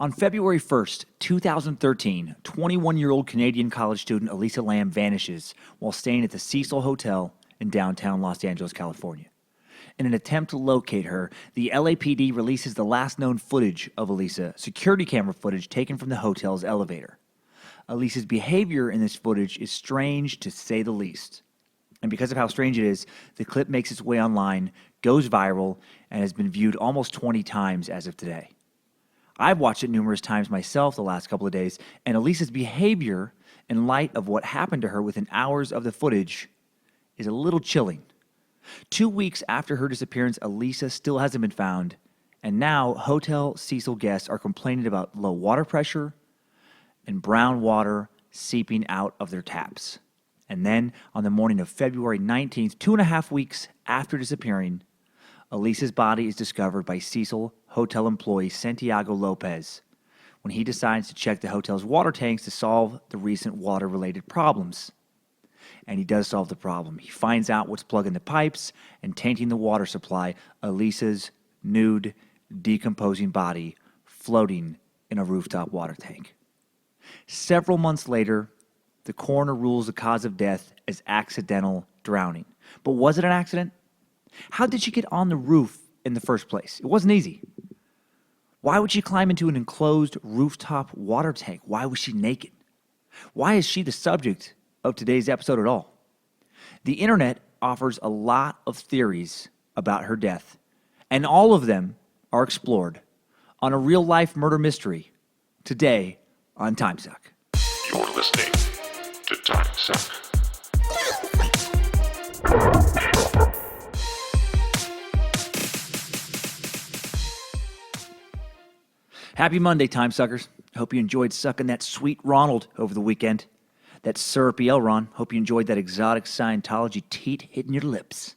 On February 1st, 2013, 21-year-old Canadian college student Elisa Lam vanishes while staying at the Cecil Hotel in downtown Los Angeles, California. In an attempt to locate her, the LAPD releases the last known footage of Elisa, security camera footage taken from the hotel's elevator. Elisa's behavior in this footage is strange to say the least. And because of how strange it is, the clip makes its way online, goes viral, and has been viewed almost 20 times as of today. I've watched it numerous times myself the last couple of days, and Elisa's behavior, in light of what happened to her within hours of the footage, is a little chilling. 2 weeks after her disappearance, Elisa still hasn't been found, and now Hotel Cecil guests are complaining about low water pressure and brown water seeping out of their taps. And then, on the morning of February 19th, 2.5 weeks after disappearing, Elisa's body is discovered by Cecil Hotel employee Santiago Lopez when he decides to check the hotel's water tanks to solve the recent water-related problems. And he does solve the problem. He finds out what's plugging the pipes and tainting the water supply, Elisa's nude, decomposing body floating in a rooftop water tank. Several months later, the coroner rules the cause of death as accidental drowning. But was it an accident? How did she get on the roof in the first place? It wasn't easy. Why would she climb into an enclosed rooftop water tank? Why was she naked? Why is she the subject of today's episode at all? The internet offers a lot of theories about her death, and all of them are explored on a real-life murder mystery today on Timesuck. You're listening to Timesuck. Happy Monday, Timesuckers. Hope you enjoyed sucking that sweet Ronald over the weekend. That syrupy Elron. Hope you enjoyed that exotic Scientology teat hitting your lips.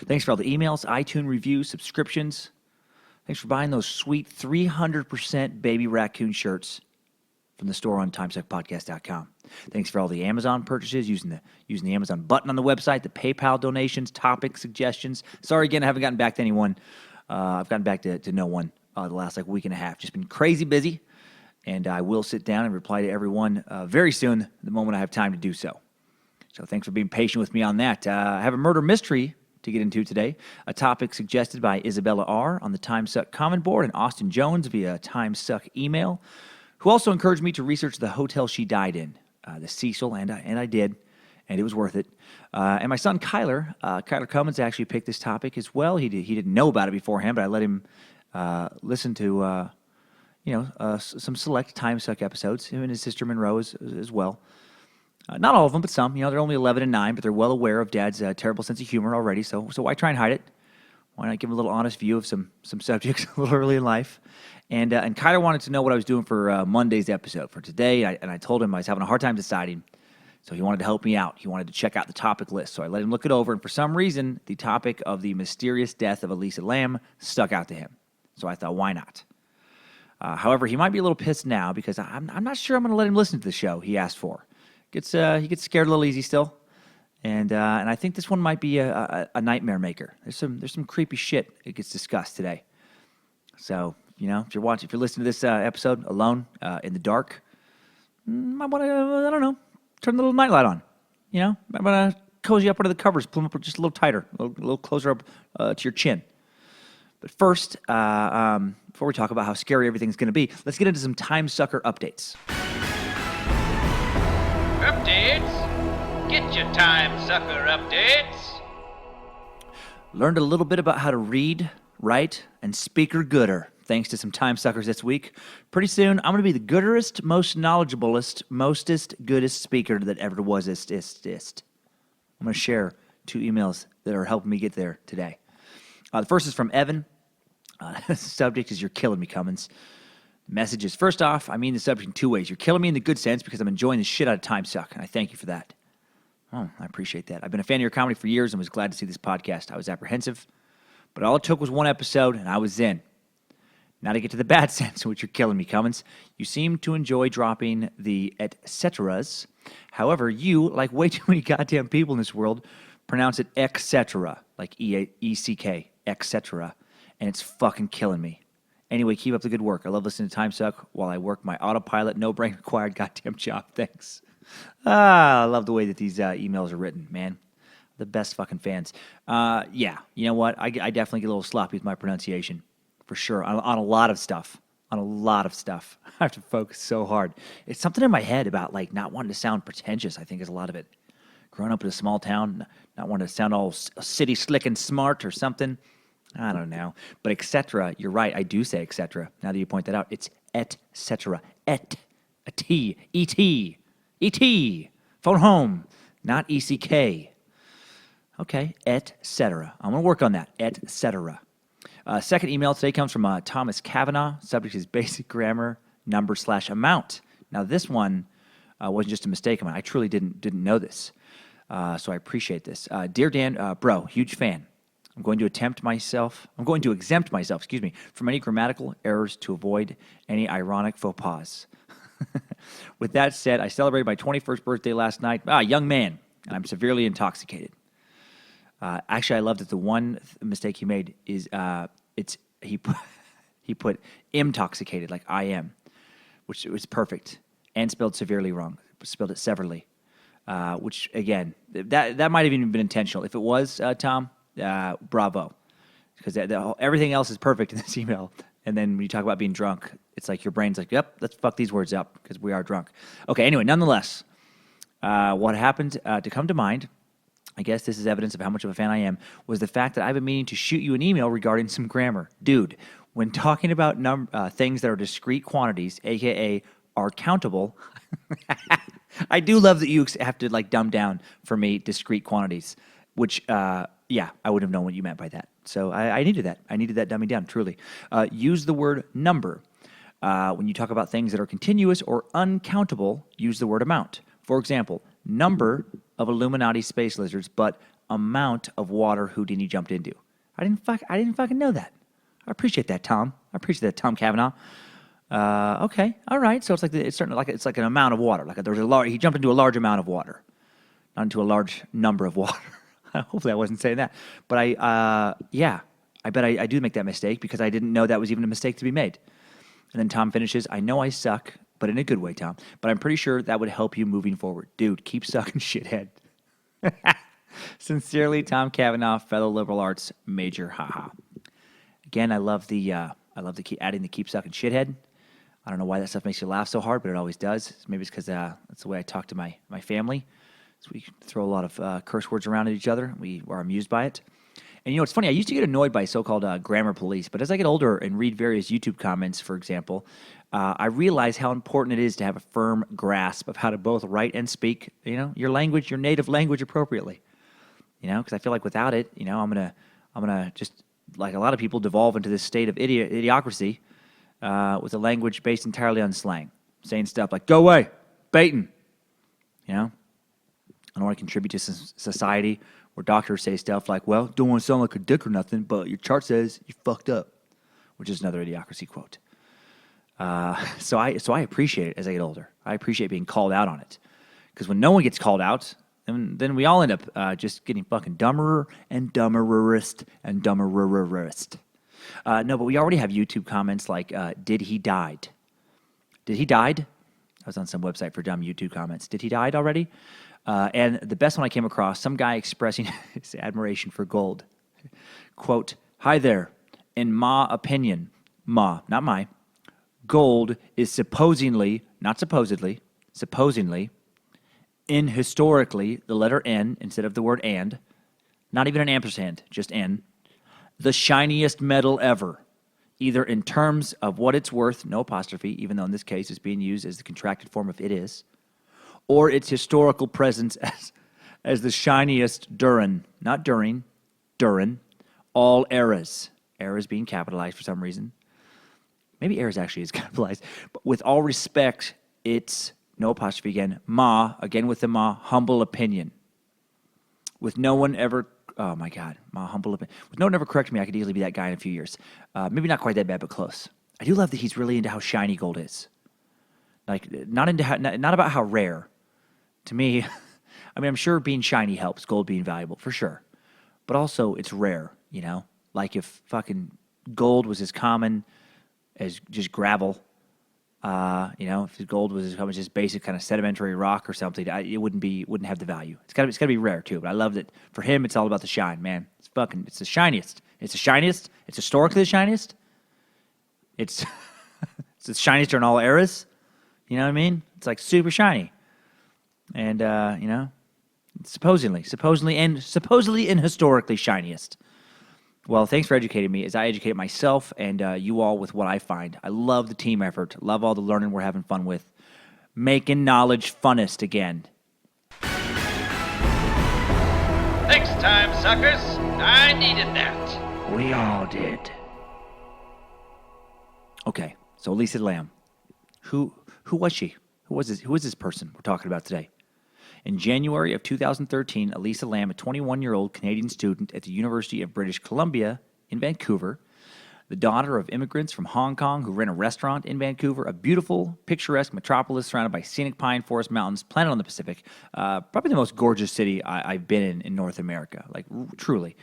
Thanks for all the emails, iTunes reviews, subscriptions. Thanks for buying those sweet 300% baby raccoon shirts from the store on timesuckpodcast.com. Thanks for all the Amazon purchases using the Amazon button on the website, the PayPal donations, topic suggestions. Sorry again, I haven't gotten back to anyone. I've gotten back to no one the last week and a half. Just been crazy busy, and I will sit down and reply to everyone very soon, the moment I have time to do so. So thanks for being patient with me on that. I have a murder mystery to get into today, a topic suggested by Isabella R. on the Timesuck comment board and Austin Jones via Timesuck email, who also encouraged me to research the hotel she died in, the Cecil, and I did, and it was worth it. And my son Kyler Cummins actually picked this topic as well. He didn't know about it beforehand, but I let him listen to some select Timesuck episodes. Him and his sister Monroe as well. Not all of them, but some. They're only 11 and 9, but they're well aware of Dad's terrible sense of humor already. So why try and hide it? Why not give him a little honest view of some subjects a little early in life? And Kyler wanted to know what I was doing for Monday's episode for today, and I told him I was having a hard time deciding. So he wanted to help me out. He wanted to check out the topic list. So I let him look it over, and for some reason, the topic of the mysterious death of Elisa Lam stuck out to him. So I thought, why not? However, he might be a little pissed now because I'm not sure I'm going to let him listen to the show he asked for. He gets scared a little easy still, and I think this one might be a nightmare maker. There's some creepy shit that gets discussed today. So if you're listening to this episode alone in the dark, might want to turn the little nightlight on. Might want to cozy up under the covers, pull them up just a little tighter, a little closer up to your chin. But first, before we talk about how scary everything's going to be, let's get into some Timesucker updates. Updates? Get your Timesucker updates. Learned a little bit about how to read, write, and speaker gooder, thanks to some Timesuckers this week. Pretty soon, I'm going to be the gooderest, most knowledgeablest, mostest, goodest speaker that ever was. I'm going to share 2 emails that are helping me get there today. The first is from Evan. The subject is, "You're killing me, Cummins." The message is, "First off, I mean the subject in 2 ways. You're killing me in the good sense because I'm enjoying the shit out of Timesuck, and I thank you for that." Oh, I appreciate that. I've been a fan of your comedy for years and was glad to see this podcast. I was apprehensive, but all it took was 1 episode, and I was in. Now to get to the bad sense in which you're killing me, Cummins. You seem to enjoy dropping the et ceteras. However, you, like way too many goddamn people in this world, pronounce it etc., like E-C-K, etc., and it's fucking killing me. Anyway, keep up the good work. I love listening to Timesuck while I work my autopilot, no brain required goddamn job. Thanks. I love the way that these emails are written, man. The best fucking fans. Yeah, you know what? I definitely get a little sloppy with my pronunciation, for sure, on a lot of stuff. On a lot of stuff. I have to focus so hard. It's something in my head about, like, not wanting to sound pretentious, I think, is a lot of it. Growing up in a small town, not wanting to sound all city slick and smart or something. I don't know. But et cetera, you're right. I do say et cetera. Now that you point that out, it's et cetera. Et. A T. E-T. E-T. Phone home. Not E-C-K. Okay. Et cetera. I'm going to work on that. Et cetera. Second email today comes from Thomas Kavanaugh. Subject is basic grammar, number/amount. Now, this one wasn't just a mistake of mine. I truly didn't know this. So I appreciate this. Dear Dan, bro, huge fan. I'm going to exempt myself, from any grammatical errors to avoid any ironic faux pas. With that said, I celebrated my 21st birthday last night. Young man, and I'm severely intoxicated. Actually, I love that the one mistake he made is he put intoxicated, like I am, which was perfect, and spelled severely wrong. Spelled it severely, which again, that might have even been intentional. If it was, Tom, bravo, because everything else is perfect in this email. And then when you talk about being drunk, it's like your brain's like, yep, let's fuck these words up because we are drunk. Okay, anyway, nonetheless, what happened to come to mind, I guess this is evidence of how much of a fan I am, was the fact that I've been meaning to shoot you an email regarding some grammar. Dude, when talking about things that are discrete quantities, a.k.a. are countable, I do love that you have to like dumb down for me discrete quantities, which, yeah, I wouldn't have known what you meant by that. So I needed that. I needed that dumbing down, truly. Use the word number. When you talk about things that are continuous or uncountable, use the word amount. For example, number of Illuminati space lizards, but amount of water Houdini jumped into. I didn't fucking know that. I appreciate that, Tom. I appreciate that, Tom Kavanaugh. Okay, all right. So it's certainly like an amount of water. Like he jumped into a large amount of water, not into a large number of water. Hopefully, I wasn't saying that. But I bet I do make that mistake because I didn't know that was even a mistake to be made. And then Tom finishes, I know I suck, but in a good way, Tom. But I'm pretty sure that would help you moving forward. Dude, keep sucking, shithead. Sincerely, Tom Kavanaugh, fellow liberal arts major. Haha. Again, I love the keep adding the keep sucking shithead. I don't know why that stuff makes you laugh so hard, but it always does. Maybe it's because that's the way I talk to my family. So we throw a lot of curse words around at each other. We are amused by it. And, you know, it's funny. I used to get annoyed by so-called grammar police. But as I get older and read various YouTube comments, for example, I realize how important it is to have a firm grasp of how to both write and speak, you know, your native language appropriately. You know, because I feel like without it, you know, I'm gonna just, like a lot of people, devolve into this state of idiocracy with a language based entirely on slang. Saying stuff like, go away, baiting, you know. I don't want to contribute to society where doctors say stuff like, well, don't want to sound like a dick or nothing, but your chart says you fucked up, which is another idiocracy quote. So I appreciate it as I get older. I appreciate being called out on it. Because when no one gets called out, then we all end up just getting fucking dumberer and dumbererist and dumbererist. No, but we already have YouTube comments like, did he died? Did he died? I was on some website for dumb YouTube comments. Did he died already? And the best one I came across, some guy expressing his admiration for gold. Quote, hi there. In my opinion, not my, gold is supposedly, not supposedly, in historically, the letter N instead of the word and, not even an ampersand, just N, the shiniest metal ever, either in terms of what it's worth, no apostrophe, even though in this case it's being used as the contracted form of it is, or its historical presence as the shiniest during, not during, all eras. Eras being capitalized for some reason. Maybe eras actually is capitalized. But with all respect, it's, no apostrophe again, again with the humble opinion. With no one ever, oh my God, humble opinion. With no one ever correcting me, I could easily be that guy in a few years. Maybe not quite that bad, but close. I do love that he's really into how shiny gold is. Like, not about how rare. To me, I mean, I'm sure being shiny helps, gold being valuable, for sure. But also, it's rare, you know? Like if fucking gold was as common as just gravel. If the gold was just basic kind of sedimentary rock or something, it wouldn't have the value. It's gotta be rare too. But I love that for him, it's all about the shine, man. It's the shiniest. It's the shiniest. It's historically the shiniest. It's it's the shiniest during all eras. You know what I mean? It's like super shiny, and supposedly and historically shiniest. Well, thanks for educating me as I educate myself and you all with what I find. I love the team effort. Love all the learning we're having fun with. Making knowledge funnest again. Thanks, time suckers. I needed that. We all did. Okay, so Elisa Lamb. Who was she? Who was this person we're talking about today? In January of 2013, Elisa Lamb, a 21-year-old Canadian student at the University of British Columbia in Vancouver, the daughter of immigrants from Hong Kong who ran a restaurant in Vancouver, a beautiful, picturesque metropolis surrounded by scenic pine forest mountains, planted on the Pacific, probably the most gorgeous city I've been in North America, like truly.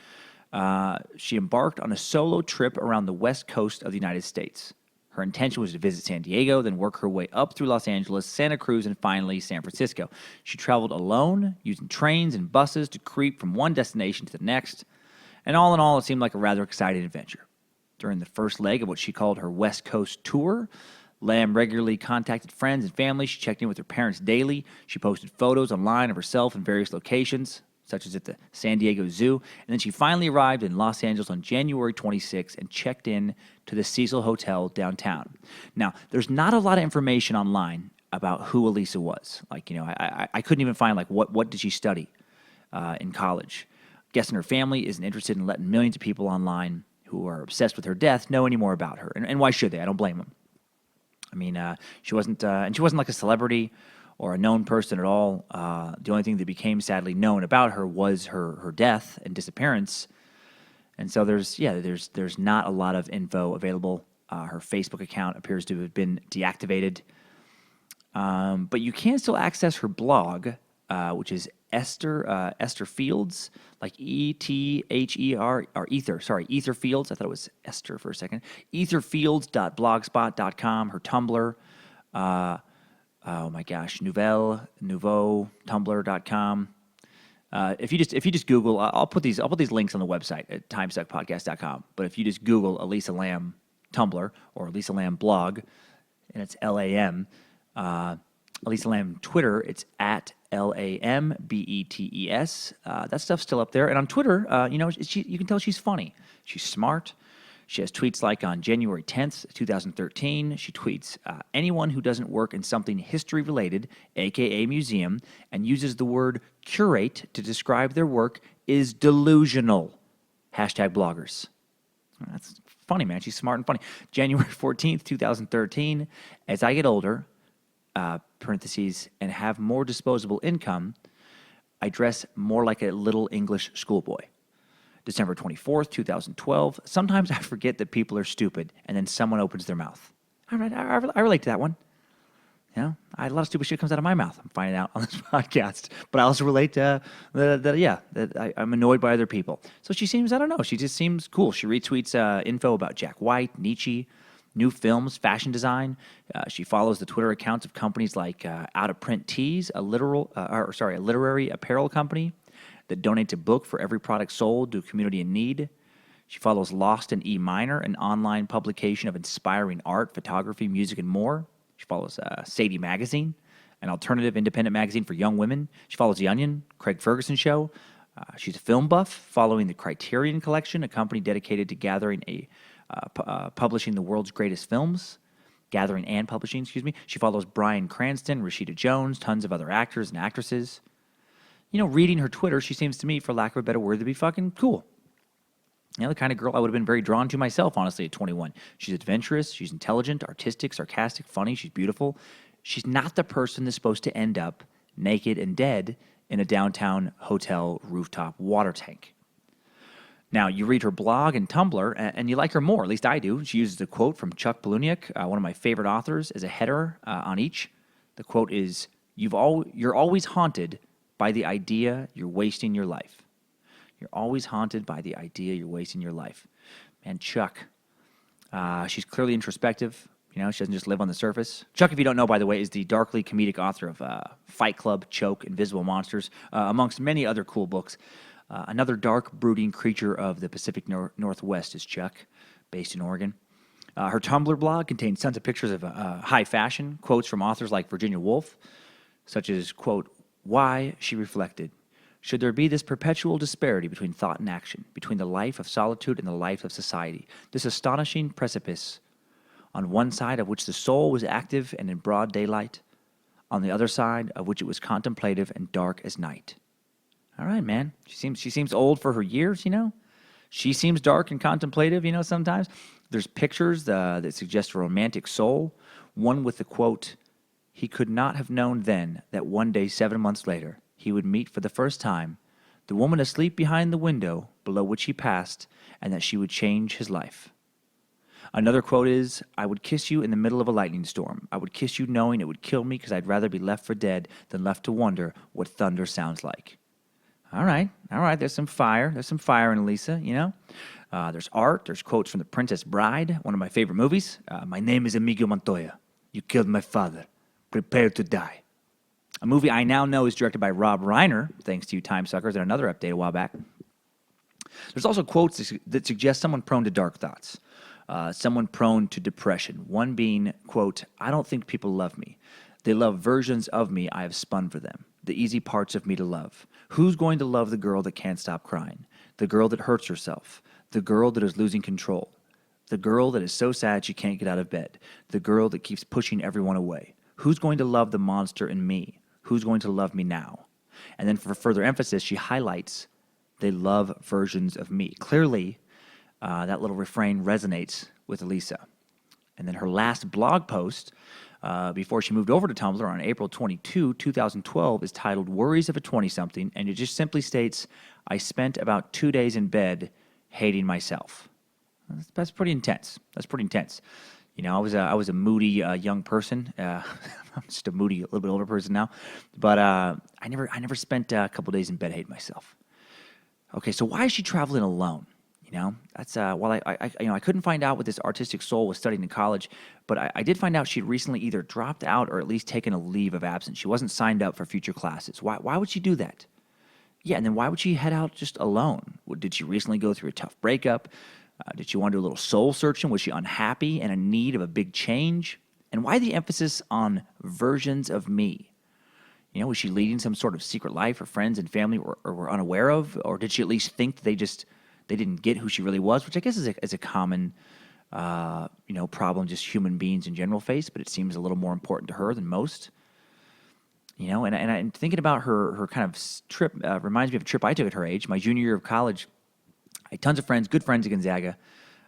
She embarked on a solo trip around the west coast of the United States. Her intention was to visit San Diego, then work her way up through Los Angeles, Santa Cruz, and finally San Francisco. She traveled alone, using trains and buses to creep from one destination to the next. And all in all, it seemed like a rather exciting adventure. During the first leg of what she called her West Coast tour, Lamb regularly contacted friends and family. She checked in with her parents daily. She posted photos online of herself in various locations, such as at the San Diego Zoo. And then she finally arrived in Los Angeles on January 26 and checked in to the Cecil Hotel downtown. Now, there's not a lot of information online about who Elisa was. Like, I couldn't even find, like, what did she study in college. Guessing her family isn't interested in letting millions of people online who are obsessed with her death know any more about her. And why should they? I don't blame them. I mean, she wasn't like a celebrity or a known person at all. The only thing that became sadly known about her was her death and disappearance. And so there's not a lot of info available. Her Facebook account appears to have been deactivated. But you can still access her blog, which is Esther Fields, like ETHER, or Ether Fields. I thought it was Esther for a second. etherfields.blogspot.com, her Tumblr. Oh my gosh, Nouveau, Tumblr.com. If you just Google, I'll put these links on the website at timesuckpodcast.com. But if you just Google Elisa Lamb Tumblr or Elisa Lamb blog, and it's LAM, Elisa Lamb Twitter, it's at LAMBETES. That stuff's still up there. And on Twitter, you can tell she's funny. She's smart. She has tweets like on January 10th, 2013, she tweets, anyone who doesn't work in something history-related, a.k.a. museum, and uses the word curate to describe their work is delusional. #bloggers. That's funny, man. She's smart and funny. January 14th, 2013, as I get older, parentheses, and have more disposable income, I dress more like a little English schoolboy. December 24th, 2012. Sometimes I forget that people are stupid, and then someone opens their mouth. All right, I relate to that one. A lot of stupid shit comes out of my mouth. I'm finding out on this podcast. But I also relate to that I'm annoyed by other people. So she seems, I don't know, she just seems cool. She retweets info about Jack White, Nietzsche, new films, fashion design. She follows the Twitter accounts of companies like Out of Print Tees, a literary apparel company that donates a book for every product sold to a community in need. She follows Lost in E Minor, an online publication of inspiring art, photography, music, and more. She follows Sadie Magazine, an alternative independent magazine for young women. She follows The Onion, Craig Ferguson Show. She's a film buff, following the Criterion Collection, a company dedicated to publishing the world's greatest films. Gathering and publishing, excuse me. She follows Bryan Cranston, Rashida Jones, tons of other actors and actresses. Reading her Twitter, she seems to me, for lack of a better word, to be fucking cool. The kind of girl I would have been very drawn to myself, honestly, at 21. She's adventurous, she's intelligent, artistic, sarcastic, funny, she's beautiful. She's not the person that's supposed to end up naked and dead in a downtown hotel rooftop water tank. Now, you read her blog and Tumblr, and you like her more, at least I do. She uses a quote from Chuck Palahniuk, one of my favorite authors, as a header on each. The quote is, "You're always haunted by the idea you're wasting your life." You're always haunted by the idea you're wasting your life. Man, Chuck, She's clearly introspective. She doesn't just live on the surface. Chuck, if you don't know, by the way, is the darkly comedic author of Fight Club, Choke, Invisible Monsters, amongst many other cool books. Another dark, brooding creature of the Pacific Northwest is Chuck, based in Oregon. Her Tumblr blog contains tons of pictures of high fashion, quotes from authors like Virginia Woolf, such as, quote, "Why," she reflected, "should there be this perpetual disparity between thought and action, between the life of solitude and the life of society, this astonishing precipice, on one side of which the soul was active and in broad daylight, on the other side of which it was contemplative and dark as night." All right, man. She seems old for her years, She seems dark and contemplative, sometimes. There's pictures that suggest a romantic soul, one with the quote, "He could not have known then that one day 7 months later he would meet for the first time the woman asleep behind the window below which he passed, and that she would change his life." Another quote is, "I would kiss you in the middle of a lightning storm. I would kiss you knowing it would kill me because I'd rather be left for dead than left to wonder what thunder sounds like." All right. There's some fire. There's some fire in Elisa, There's art. There's quotes from The Princess Bride, one of my favorite movies. "My name is Amigo Montoya. You killed my father. Prepare to die." A movie I now know is directed by Rob Reiner, thanks to you Timesuckers, and another update a while back. There's also quotes that suggest someone prone to dark thoughts, someone prone to depression. One being, quote, "I don't think people love me. They love versions of me I have spun for them, the easy parts of me to love. Who's going to love the girl that can't stop crying? The girl that hurts herself? The girl that is losing control? The girl that is so sad she can't get out of bed? The girl that keeps pushing everyone away? Who's going to love the monster in me? Who's going to love me now?" And then for further emphasis, she highlights, "They love versions of me." Clearly, that little refrain resonates with Elisa. And then her last blog post, before she moved over to Tumblr on April 22, 2012, is titled "Worries of a 20-something," and it just simply states, "I spent about 2 days in bed hating myself." That's pretty intense. I was a moody young person. I'm just a moody, a little bit older person now, but I never spent a couple days in bed hating myself. Okay, so why is she traveling alone? That's while I couldn't find out what this artistic soul was studying in college, but I did find out she'd recently either dropped out or at least taken a leave of absence. She wasn't signed up for future classes. Why would she do that? Yeah, and then why would she head out just alone? Did she recently go through a tough breakup? Did she want to do a little soul searching? Was she unhappy and in need of a big change? And why the emphasis on versions of me? Was she leading some sort of secret life her friends and family were unaware of? Or did she at least think they didn't get who she really was, which I guess is a common, problem just human beings in general face, but it seems a little more important to her than most. And thinking about her kind of trip reminds me of a trip I took at her age, my junior year of college. I had tons of friends, good friends at Gonzaga.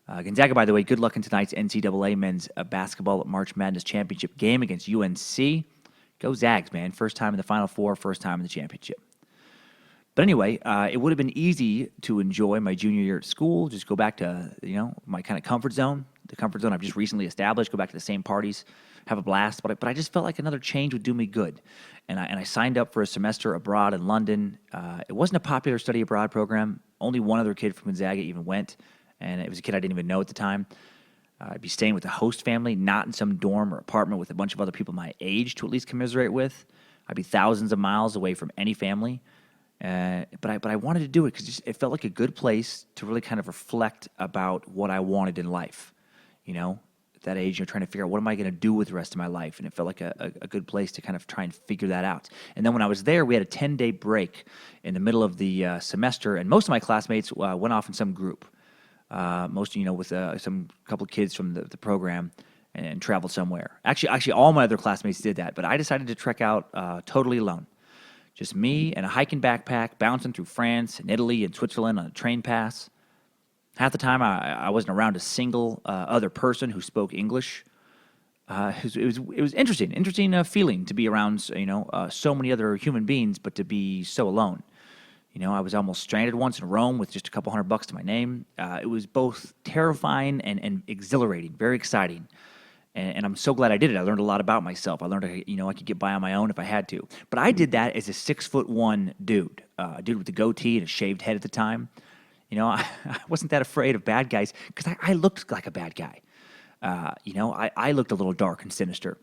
Gonzaga, by the way, good luck in tonight's NCAA men's basketball March Madness championship game against UNC. Go Zags, man. First time in the Final Four, first time in the championship. But anyway, it would have been easy to enjoy my junior year at school, just go back to, my kind of comfort zone, the comfort zone I've just recently established, go back to the same parties, have a blast. But I just felt like another change would do me good. And I signed up for a semester abroad in London. It wasn't a popular study abroad program. Only one other kid from Gonzaga even went, and it was a kid I didn't even know at the time. I'd be staying with a host family, not in some dorm or apartment with a bunch of other people my age to at least commiserate with. I'd be thousands of miles away from any family. But I wanted to do it because it felt like a good place to really kind of reflect about what I wanted in life. At that age, you're trying to figure out what am I going to do with the rest of my life, and it felt like a good place to kind of try and figure that out. And then when I was there, we had a 10-day break in the middle of the semester, and most of my classmates went off in some group. Most, with some couple of kids from the program and traveled somewhere. Actually, all my other classmates did that, but I decided to trek out totally alone. Just me and a hiking backpack, bouncing through France and Italy and Switzerland on a train pass. Half the time, I wasn't around a single other person who spoke English. It was interesting feeling to be around so many other human beings, but to be so alone. I was almost stranded once in Rome with just a couple $100 to my name. It was both terrifying and exhilarating, very exciting. And I'm so glad I did it. I learned a lot about myself. I learned, I could get by on my own if I had to. But I did that as a 6'1" dude, a dude with a goatee and a shaved head at the time. I wasn't that afraid of bad guys because I looked like a bad guy. I looked a little dark and sinister.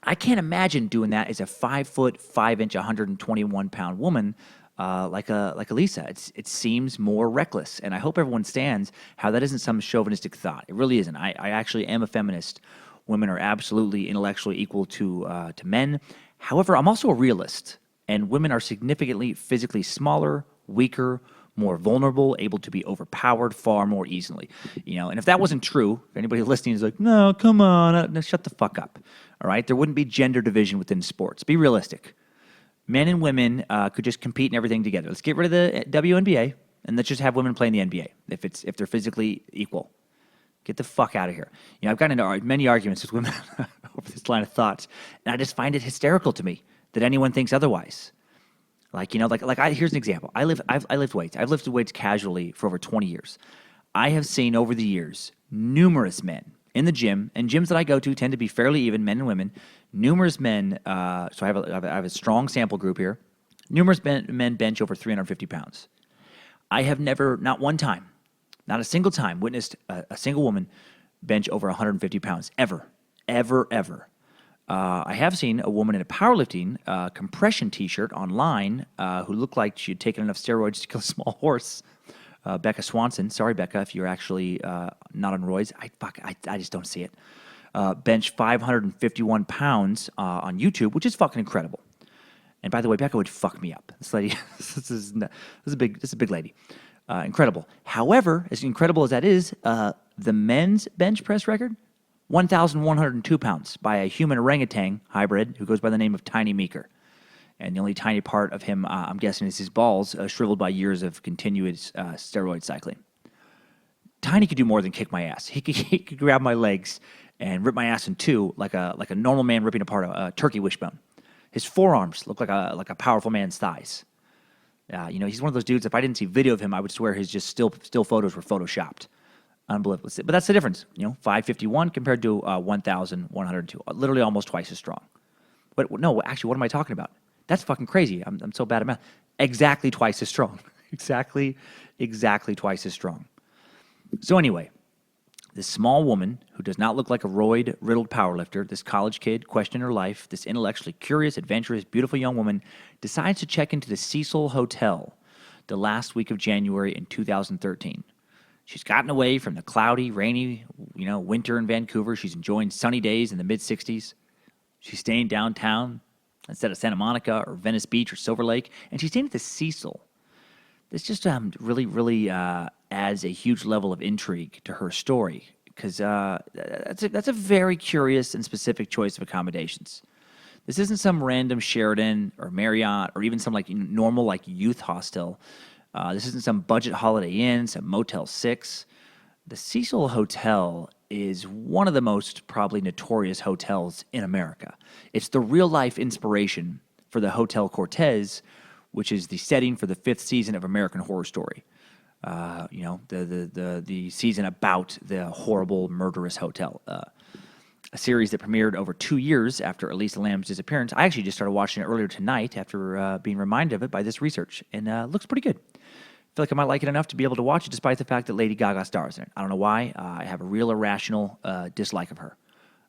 I can't imagine doing that as a 5'5" 121-pound woman like Elisa. It seems more reckless, and I hope everyone understands how that isn't some chauvinistic thought. It really isn't. I actually am a feminist. Women are absolutely intellectually equal to men. However, I'm also a realist, and women are significantly physically smaller, weaker, more vulnerable, able to be overpowered far more easily. And if that wasn't true, if anybody listening is like, no, come on, no, shut the fuck up. All right? There wouldn't be gender division within sports. Be realistic. Men and women could just compete in everything together. Let's get rid of the WNBA, and let's just have women play in the NBA if they're physically equal. Get the fuck out of here. I've gotten into many arguments with women over this line of thought, and I just find it hysterical to me that anyone thinks otherwise. Here's an example. I lift weights. I've lifted weights casually for over 20 years. I have seen over the years numerous men in the gym, and gyms that I go to tend to be fairly even, men and women. Numerous men, so I have a strong sample group here. Numerous men bench over 350 pounds. I have never, not one time, not a single time, witnessed a single woman bench over 150 pounds, ever. I have seen a woman in a powerlifting compression T-shirt online who looked like she had taken enough steroids to kill a small horse. Becca Swanson. Sorry, Becca, if you're actually not on roids. I just don't see it. Bench 551 pounds on YouTube, which is fucking incredible. And by the way, Becca would fuck me up. This lady, this is a big lady. Incredible. However, as incredible as that is, the men's bench press record, 1,102 pounds by a human orangutan hybrid who goes by the name of Tiny Meeker. And the only tiny part of him, I'm guessing, is his balls, shriveled by years of continuous steroid cycling. Tiny could do more than kick my ass. He could grab my legs and rip my ass in two like a normal man ripping apart a turkey wishbone. His forearms look like a powerful man's thighs. He's one of those dudes. If I didn't see video of him, I would swear his just still photos were photoshopped. Unbelievable. But that's the difference. 551 compared to 1,102. Literally almost twice as strong. But no, actually, what am I talking about? That's fucking crazy. I'm so bad at math. Exactly twice as strong. exactly twice as strong. So anyway, this small woman who does not look like a roid-riddled powerlifter, this college kid questioning her life, this intellectually curious, adventurous, beautiful young woman decides to check into the Cecil Hotel the last week of January in 2013. She's gotten away from the cloudy, rainy, winter in Vancouver. She's enjoying sunny days in the mid-60s. She's staying downtown instead of Santa Monica or Venice Beach or Silver Lake, and she's staying at the Cecil. This just really adds a huge level of intrigue to her story because that's a very curious and specific choice of accommodations. This isn't some random Sheraton or Marriott or even some normal youth hostel. This isn't some budget Holiday Inn, some Motel 6. The Cecil Hotel is one of the most probably notorious hotels in America. It's the real-life inspiration for the Hotel Cortez, which is the setting for the 5th season of American Horror Story. The season about the horrible, murderous hotel. A series that premiered over 2 years after Elisa Lam's disappearance. I actually just started watching it earlier tonight after being reminded of it by this research, and looks pretty good. I feel like I might like it enough to be able to watch it despite the fact that Lady Gaga stars in it. I don't know why. I have a real irrational dislike of her.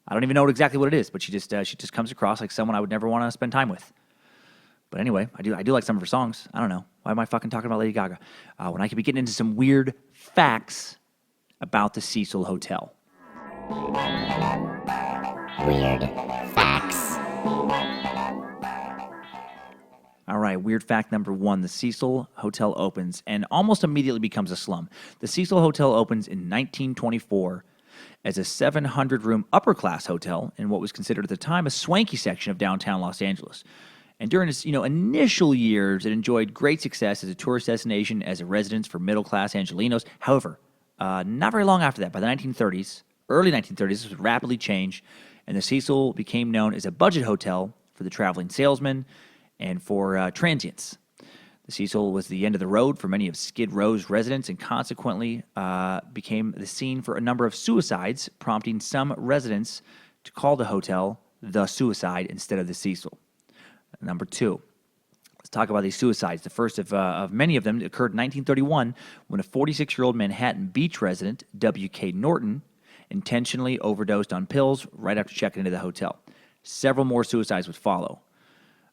I don't even know exactly what it is, but she just comes across like someone I would never want to spend time with. But anyway, I do like some of her songs. I don't know. Why am I fucking talking about Lady Gaga? When I could be getting into some weird facts about the Cecil Hotel. Weird facts. All right, weird fact number 1. The Cecil Hotel opens and almost immediately becomes a slum. The Cecil Hotel opens in 1924 as a 700-room upper-class hotel in what was considered at the time a swanky section of downtown Los Angeles. And during its initial years, it enjoyed great success as a tourist destination, as a residence for middle-class Angelenos. However, not very long after that, by the 1930s, early 1930s, this would rapidly change, and the Cecil became known as a budget hotel for the traveling salesman and for transients. The Cecil was the end of the road for many of Skid Row's residents and consequently became the scene for a number of suicides, prompting some residents to call the hotel the Suicide instead of the Cecil. Number 2, let's talk about these suicides. The first of many of them occurred in 1931 when a 46-year-old Manhattan Beach resident, W.K. Norton, intentionally overdosed on pills right after checking into the hotel. Several more suicides would follow.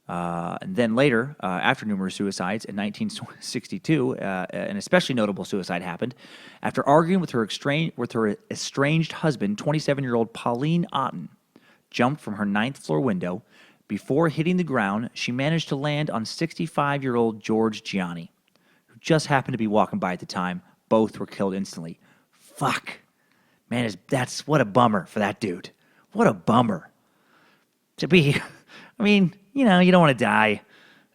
And then later, after numerous suicides, in 1962, an especially notable suicide happened. After arguing with her estranged husband, 27-year-old Pauline Otten jumped from her 9th floor window. Before hitting the ground, she managed to land on 65-year-old George Gianni, who just happened to be walking by at the time. Both were killed instantly. Fuck. Man, that's what a bummer for that dude. What a bummer. To be, I mean, you don't want to die.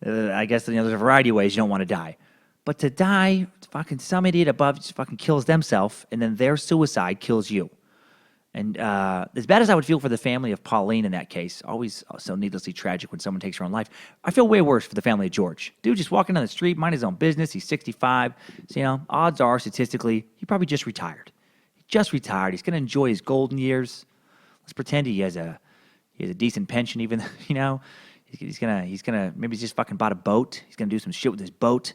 I guess there's a variety of ways you don't want to die. But to die, fucking some idiot above just fucking kills themselves, and then their suicide kills you. And as bad as I would feel for the family of Pauline in that case, always so needlessly tragic when someone takes their own life, I feel way worse for the family of George. Dude just walking down the street, mind his own business. He's 65. So, odds are, statistically, he probably just retired. He's going to enjoy his golden years. Let's pretend he has a decent pension, even, he's gonna maybe he's just fucking bought a boat. He's gonna do some shit with his boat.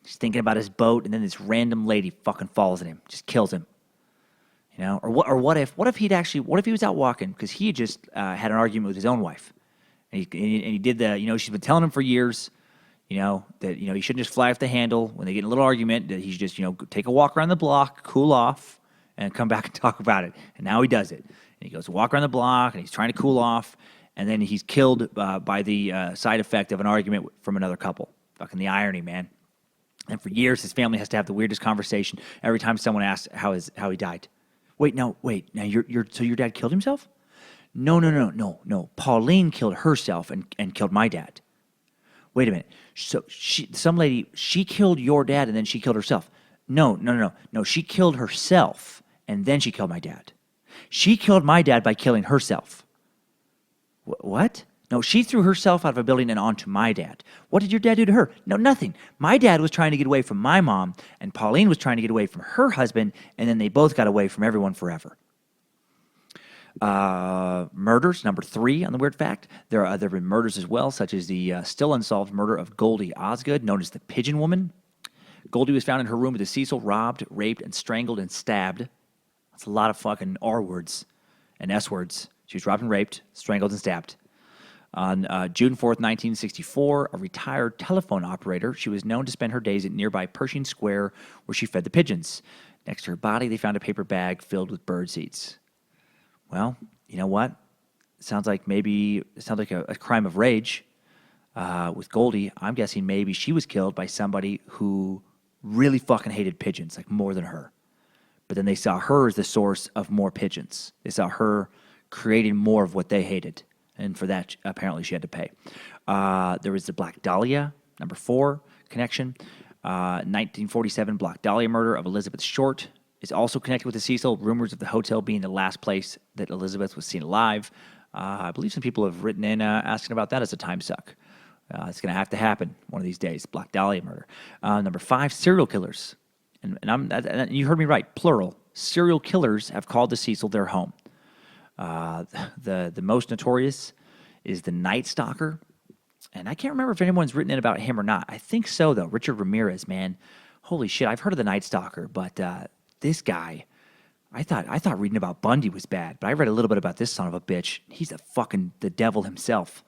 He's thinking about his boat, and then this random lady fucking falls at him, just kills him. Or what if he was out walking because he had just had an argument with his own wife, and he did she's been telling him for years, that he shouldn't just fly off the handle when they get in a little argument, that he should just take a walk around the block, cool off, and come back and talk about it. And now he does it. And he goes to walk around the block, and he's trying to cool off, and then he's killed by the side effect of an argument from another couple. Fucking the irony, man. And for years, his family has to have the weirdest conversation every time someone asks how he died. Wait. Now so your dad killed himself? No. Pauline killed herself and killed my dad. Wait a minute. So some lady, she killed your dad and then she killed herself. No. She killed herself and then she killed my dad. She killed my dad by killing herself. What? No, she threw herself out of a building and onto my dad. What did your dad do to her? No, nothing. My dad was trying to get away from my mom, and Pauline was trying to get away from her husband, and then they both got away from everyone forever. Murders, number 3 on the weird fact. There have been murders as well, such as the still unsolved murder of Goldie Osgood, known as the Pigeon Woman. Goldie was found in her room with a Cecil, robbed, raped, and strangled and stabbed. That's a lot of fucking R words and S words. She was robbed and raped, strangled and stabbed. On June 4th, 1964, a retired telephone operator, she was known to spend her days at nearby Pershing Square where she fed the pigeons. Next to her body, they found a paper bag filled with bird seeds. Well, you know what? It sounds like a crime of rage with Goldie. I'm guessing maybe she was killed by somebody who really fucking hated pigeons, like more than her. But then they saw her as the source of more pigeons. They saw her creating more of what they hated. And for that, apparently, she had to pay. There was the Black Dahlia, number 4, connection. 1947 Black Dahlia murder of Elizabeth Short is also connected with the Cecil. Rumors of the hotel being the last place that Elizabeth was seen alive. I believe some people have written in asking about that as a Timesuck. It's going to have to happen one of these days. Black Dahlia murder. Number 5, serial killers. And you heard me right, plural. Serial killers have called the Cecil their home. The most notorious is the Night Stalker. And I can't remember if anyone's written in about him or not. I think so, though. Richard Ramirez, man. Holy shit, I've heard of the Night Stalker, but this guy, I thought reading about Bundy was bad, but I read a little bit about this son of a bitch. He's the devil himself.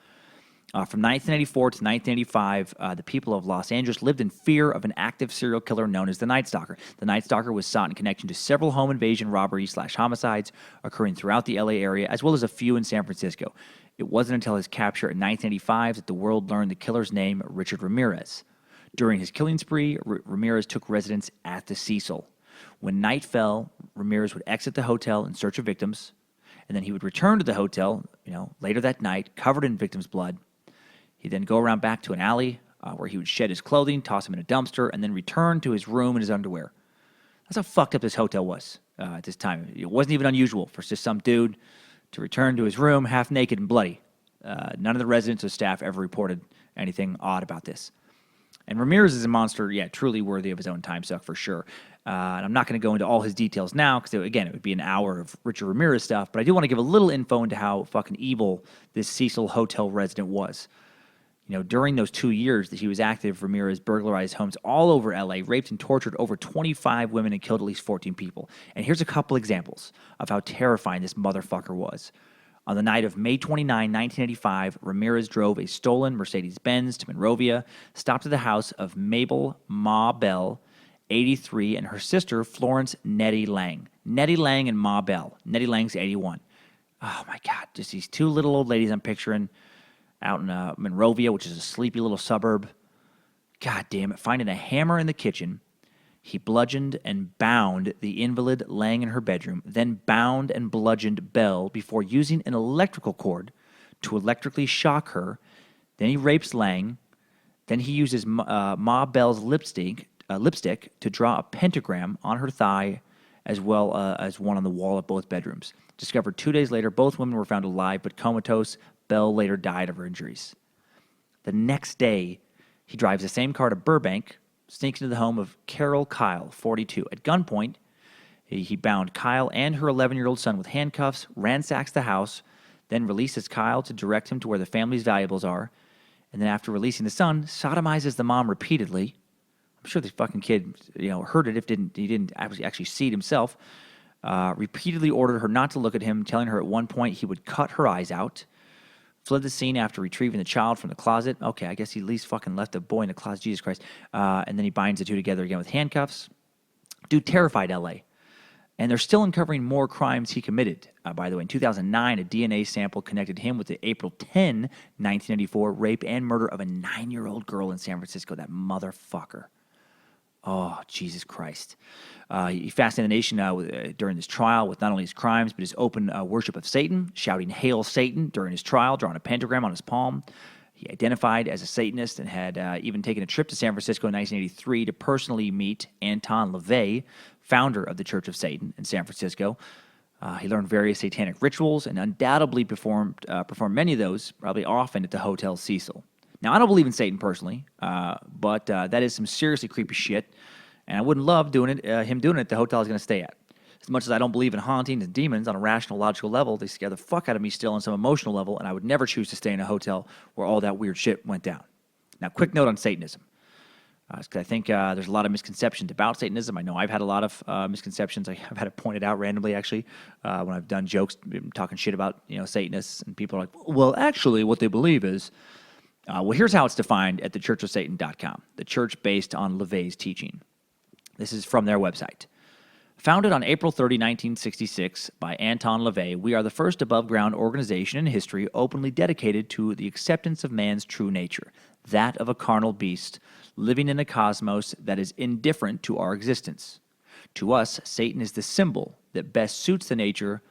From 1984 to 1985, the people of Los Angeles lived in fear of an active serial killer known as the Night Stalker. The Night Stalker was sought in connection to several home invasion, robberies / homicides occurring throughout the LA area, as well as a few in San Francisco. It wasn't until his capture in 1985 that the world learned the killer's name, Richard Ramirez. During his killing spree, Ramirez took residence at the Cecil. When night fell, Ramirez would exit the hotel in search of victims, and then he would return to the hotel, later that night, covered in victims' blood. He'd then go around back to an alley where he would shed his clothing, toss him in a dumpster, and then return to his room in his underwear. That's how fucked up this hotel was at this time. It wasn't even unusual for just some dude to return to his room half naked and bloody. None of the residents or staff ever reported anything odd about this. And Ramirez is a monster, truly worthy of his own Timesuck for sure. And I'm not going to go into all his details now because, again, it would be an hour of Richard Ramirez stuff. But I do want to give a little info into how fucking evil this Cecil Hotel resident was. During those 2 years that he was active, Ramirez burglarized homes all over LA, raped and tortured over 25 women, and killed at least 14 people. And here's a couple examples of how terrifying this motherfucker was. On the night of May 29, 1985, Ramirez drove a stolen Mercedes-Benz to Monrovia, stopped at the house of Mabel Ma Bell, 83, and her sister, Florence Nettie Lang. Nettie Lang and Ma Bell. Nettie Lang's 81. Oh, my God. Just these two little old ladies I'm picturing out in Monrovia, which is a sleepy little suburb. God damn it. Finding a hammer in the kitchen, he bludgeoned and bound the invalid Lang in her bedroom, then bound and bludgeoned Bell before using an electrical cord to electrically shock her. Then he rapes Lang. Then he uses Ma Bell's lipstick to draw a pentagram on her thigh, as well as one on the wall of both bedrooms. Discovered 2 days later, both women were found alive but comatose. Bell later died of her injuries. The next day, he drives the same car to Burbank, sneaks into the home of Carol Kyle, 42. At gunpoint, he bound Kyle and her 11-year-old son with handcuffs, ransacks the house, then releases Kyle to direct him to where the family's valuables are, and then after releasing the son, sodomizes the mom repeatedly. I'm sure the fucking kid, heard it if he didn't actually see it himself. Repeatedly ordered her not to look at him, telling her at one point he would cut her eyes out. Fled the scene after retrieving the child from the closet. Okay, I guess he at least fucking left a boy in the closet, Jesus Christ. And then he binds the two together again with handcuffs. Dude terrified L.A. And they're still uncovering more crimes he committed. By the way, in 2009, a DNA sample connected him with the April 10, 1994 rape and murder of a 9-year-old girl in San Francisco. That motherfucker. Oh, Jesus Christ. He fascinated the nation during this trial with not only his crimes, but his open worship of Satan, shouting, "Hail Satan," during his trial, drawing a pentagram on his palm. He identified as a Satanist and had even taken a trip to San Francisco in 1983 to personally meet Anton LaVey, founder of the Church of Satan in San Francisco. He learned various satanic rituals and undoubtedly performed many of those, probably often at the Hotel Cecil. Now, I don't believe in Satan personally, but that is some seriously creepy shit, and I wouldn't love him doing it at the hotel I was going to stay at. As much as I don't believe in hauntings and demons on a rational, logical level, they scare the fuck out of me still on some emotional level, and I would never choose to stay in a hotel where all that weird shit went down. Now, quick note on Satanism. I think there's a lot of misconceptions about Satanism. I know I've had a lot of misconceptions. I've had it pointed out randomly, actually, when I've done jokes talking shit about Satanists, and people are like, well, actually, what they believe is... well, here's how it's defined at thechurchofsatan.com, the church based on LaVey's teaching. This is from their website. Founded on April 30, 1966 by Anton LaVey, we are the first above-ground organization in history openly dedicated to the acceptance of man's true nature, that of a carnal beast, living in a cosmos that is indifferent to our existence. To us, Satan is the symbol that best suits the nature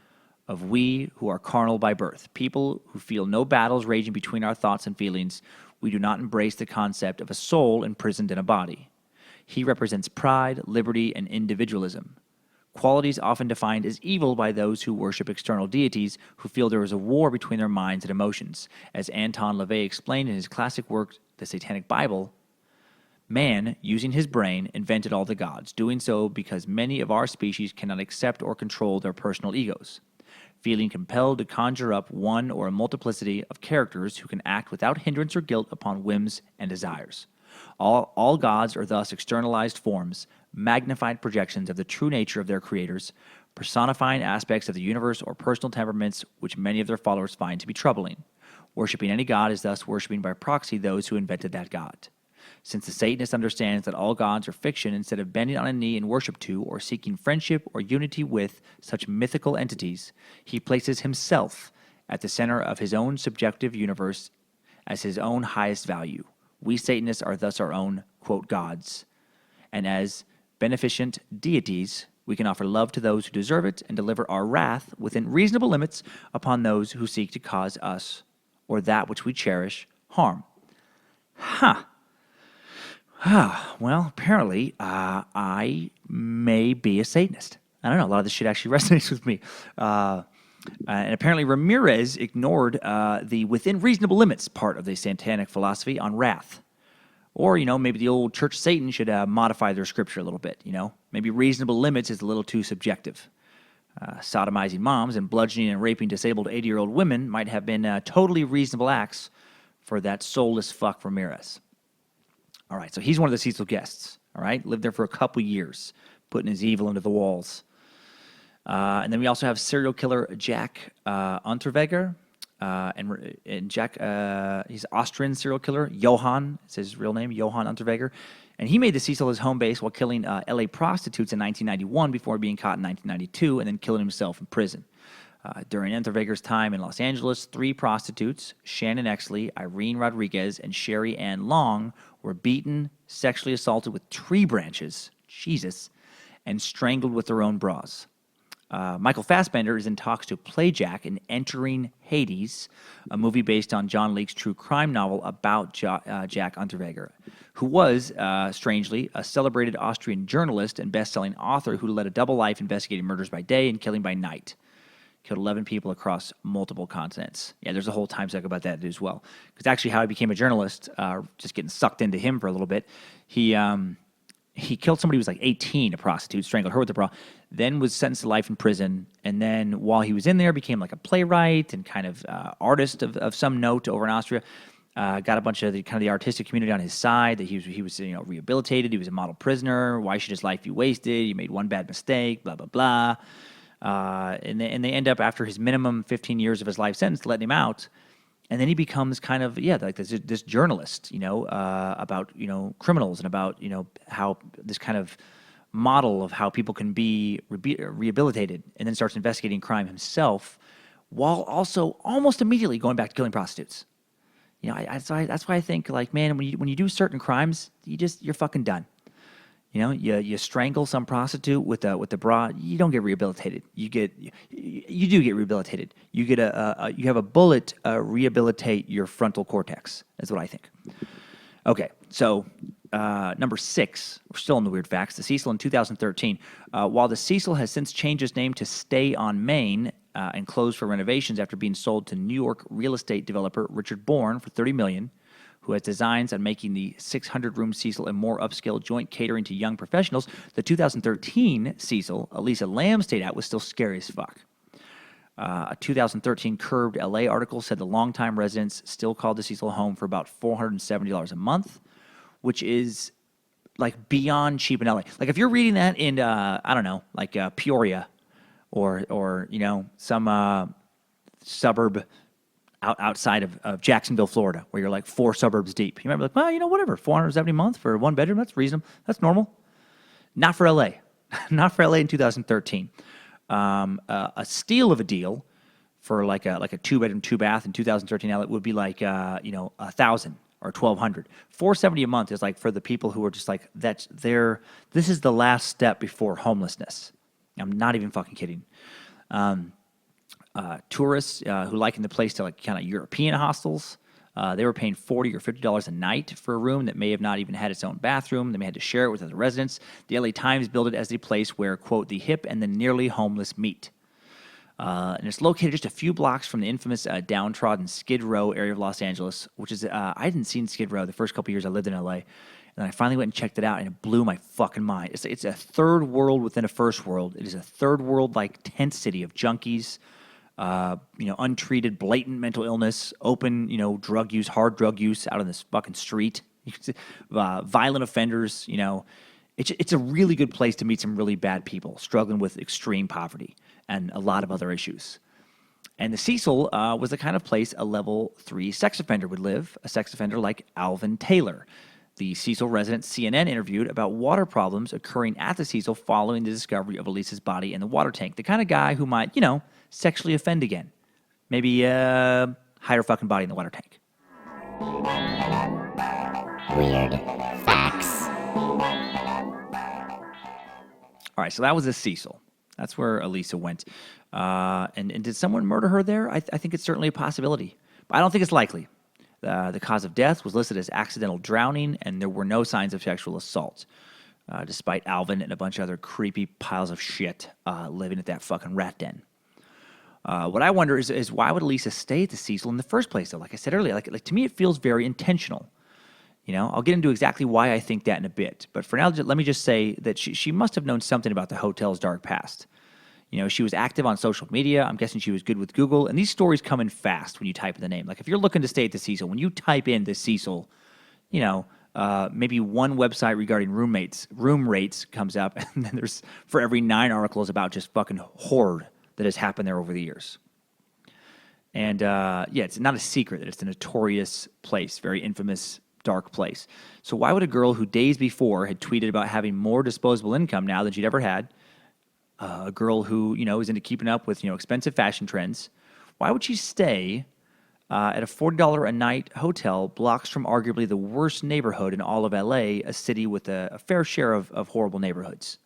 of we who are carnal by birth, people who feel no battles raging between our thoughts and feelings. We do not embrace the concept of a soul imprisoned in a body. He represents pride, liberty, and individualism, qualities often defined as evil by those who worship external deities who feel there is a war between their minds and emotions. As Anton LaVey explained in his classic work, The Satanic Bible, man, using his brain, invented all the gods, doing so because many of our species cannot accept or control their personal egos, feeling compelled to conjure up one or a multiplicity of characters who can act without hindrance or guilt upon whims and desires. All gods are thus externalized forms, magnified projections of the true nature of their creators, personifying aspects of the universe or personal temperaments which many of their followers find to be troubling. Worshipping any god is thus worshipping by proxy those who invented that god. Since the Satanist understands that all gods are fiction, instead of bending on a knee in worship to or seeking friendship or unity with such mythical entities, he places himself at the center of his own subjective universe as his own highest value. We Satanists are thus our own, quote, gods. And as beneficent deities, we can offer love to those who deserve it and deliver our wrath within reasonable limits upon those who seek to cause us, or that which we cherish, harm. Well, apparently, I may be a Satanist. I don't know. A lot of this shit actually resonates with me. And apparently Ramirez ignored the within reasonable limits part of the satanic philosophy on wrath. Or, maybe the old Church of Satan should modify their scripture a little bit, Maybe reasonable limits is a little too subjective. Sodomizing moms and bludgeoning and raping disabled 80-year-old women might have been totally reasonable acts for that soulless fuck Ramirez. All right, so he's one of the Cecil guests. All right, lived there for a couple years, putting his evil into the walls. And then we also have serial killer Jack Unterweger. And Jack, he's Austrian serial killer. Johann is his real name, Johann Unterweger. And he made the Cecil his home base while killing LA prostitutes in 1991 before being caught in 1992 and then killing himself in prison. During Unterweger's time in Los Angeles, 3 prostitutes, Shannon Exley, Irene Rodriguez, and Sherry Ann Long, were beaten, sexually assaulted with tree branches, Jesus, and strangled with their own bras. Michael Fassbender is in talks to play Jack in Entering Hades, a movie based on John Leake's true crime novel about Jack Unterweger, who was, strangely, a celebrated Austrian journalist and best-selling author who led a double life investigating murders by day and killing by night. Killed 11 people across multiple continents. Yeah, there's a whole Timesuck about that as well. Because actually how he became a journalist, just getting sucked into him for a little bit, he killed somebody who was like 18, a prostitute, strangled her with a bra, then was sentenced to life in prison, and then while he was in there, became like a playwright and kind of artist of some note over in Austria. Got a bunch of the artistic community on his side. That he was rehabilitated. He was a model prisoner. Why should his life be wasted? He made one bad mistake. Blah blah blah. And they end up, after his minimum 15 years of his life sentence, letting him out. And then he becomes kind of, like this journalist, about, criminals and about, how this kind of model of how people can be rehabilitated, and then starts investigating crime himself while also almost immediately going back to killing prostitutes. That's why I think, like, man, when you do certain crimes, you're fucking done. You strangle some prostitute with the bra, you don't get rehabilitated. You do get rehabilitated. You get you have a bullet rehabilitate your frontal cortex. That's what I think. Okay, so number 6, we're still in the weird facts. The Cecil in 2013. While the Cecil has since changed its name to Stay on Main and closed for renovations after being sold to New York real estate developer Richard Bourne for $30 million. Who has designs on making the 600-room Cecil a more upscale joint catering to young professionals, the 2013 Cecil, Elisa Lamb stayed at, was still scary as fuck. A 2013 Curbed LA article said the longtime residents still called the Cecil home for about $470 a month, which is like beyond cheap in LA. Like if you're reading that in, Peoria or some suburb outside of Jacksonville, Florida, where you're like 4 suburbs deep. You might be like, well, whatever, $470 a month for 1 bedroom, that's reasonable, that's normal. Not for LA. Not for LA in 2013. A steal of a deal for like a 2-bedroom, 2-bath in 2013 LA would be like, $1,000 or $1,200. $470 a month is like for the people who are just like, this is the last step before homelessness. I'm not even fucking kidding. Tourists who liken the place to like kind of European hostels, they were paying $40 or $50 a night for a room that may have not even had its own bathroom. They may have to share it with other residents. The LA Times billed it as a place where, quote, the hip and the nearly homeless meet. And it's located just a few blocks from the infamous downtrodden Skid Row area of Los Angeles, which is, I hadn't seen Skid Row the first couple years I lived in LA. And I finally went and checked it out, and it blew my fucking mind. It's a third world within a first world. It is a third world, like, tent city of junkies, untreated, blatant mental illness, open, drug use, hard drug use out on this fucking street, violent offenders, It's a really good place to meet some really bad people struggling with extreme poverty and a lot of other issues. And the Cecil was the kind of place a level 3 sex offender would live, a sex offender like Alvin Taylor. The Cecil resident CNN interviewed about water problems occurring at the Cecil following the discovery of Elisa's body in the water tank. The kind of guy who might, sexually offend again. Maybe hide her fucking body in the water tank. Weird facts. All right, so that was the Cecil. That's where Elisa went. And did someone murder her there? I think it's certainly a possibility. But I don't think it's likely. The cause of death was listed as accidental drowning, and there were no signs of sexual assault, despite Alvin and a bunch of other creepy piles of shit living at that fucking rat den. What I wonder is why would Elisa stay at the Cecil in the first place, though? Like I said earlier, like to me it feels very intentional. I'll get into exactly why I think that in a bit. But for now, let me just say that she must have known something about the hotel's dark past. She was active on social media. I'm guessing she was good with Google. And these stories come in fast when you type in the name. Like if you're looking to stay at the Cecil, when you type in the Cecil, maybe one website regarding room rates comes up, and then there's for every 9 articles about just fucking horror that has happened there over the years. And it's not a secret that it's a notorious place, very infamous, dark place. So why would a girl who days before had tweeted about having more disposable income now than she'd ever had, a girl who is into keeping up with expensive fashion trends, why would she stay at a $40 a night hotel blocks from arguably the worst neighborhood in all of LA, a city with a fair share of horrible neighborhoods?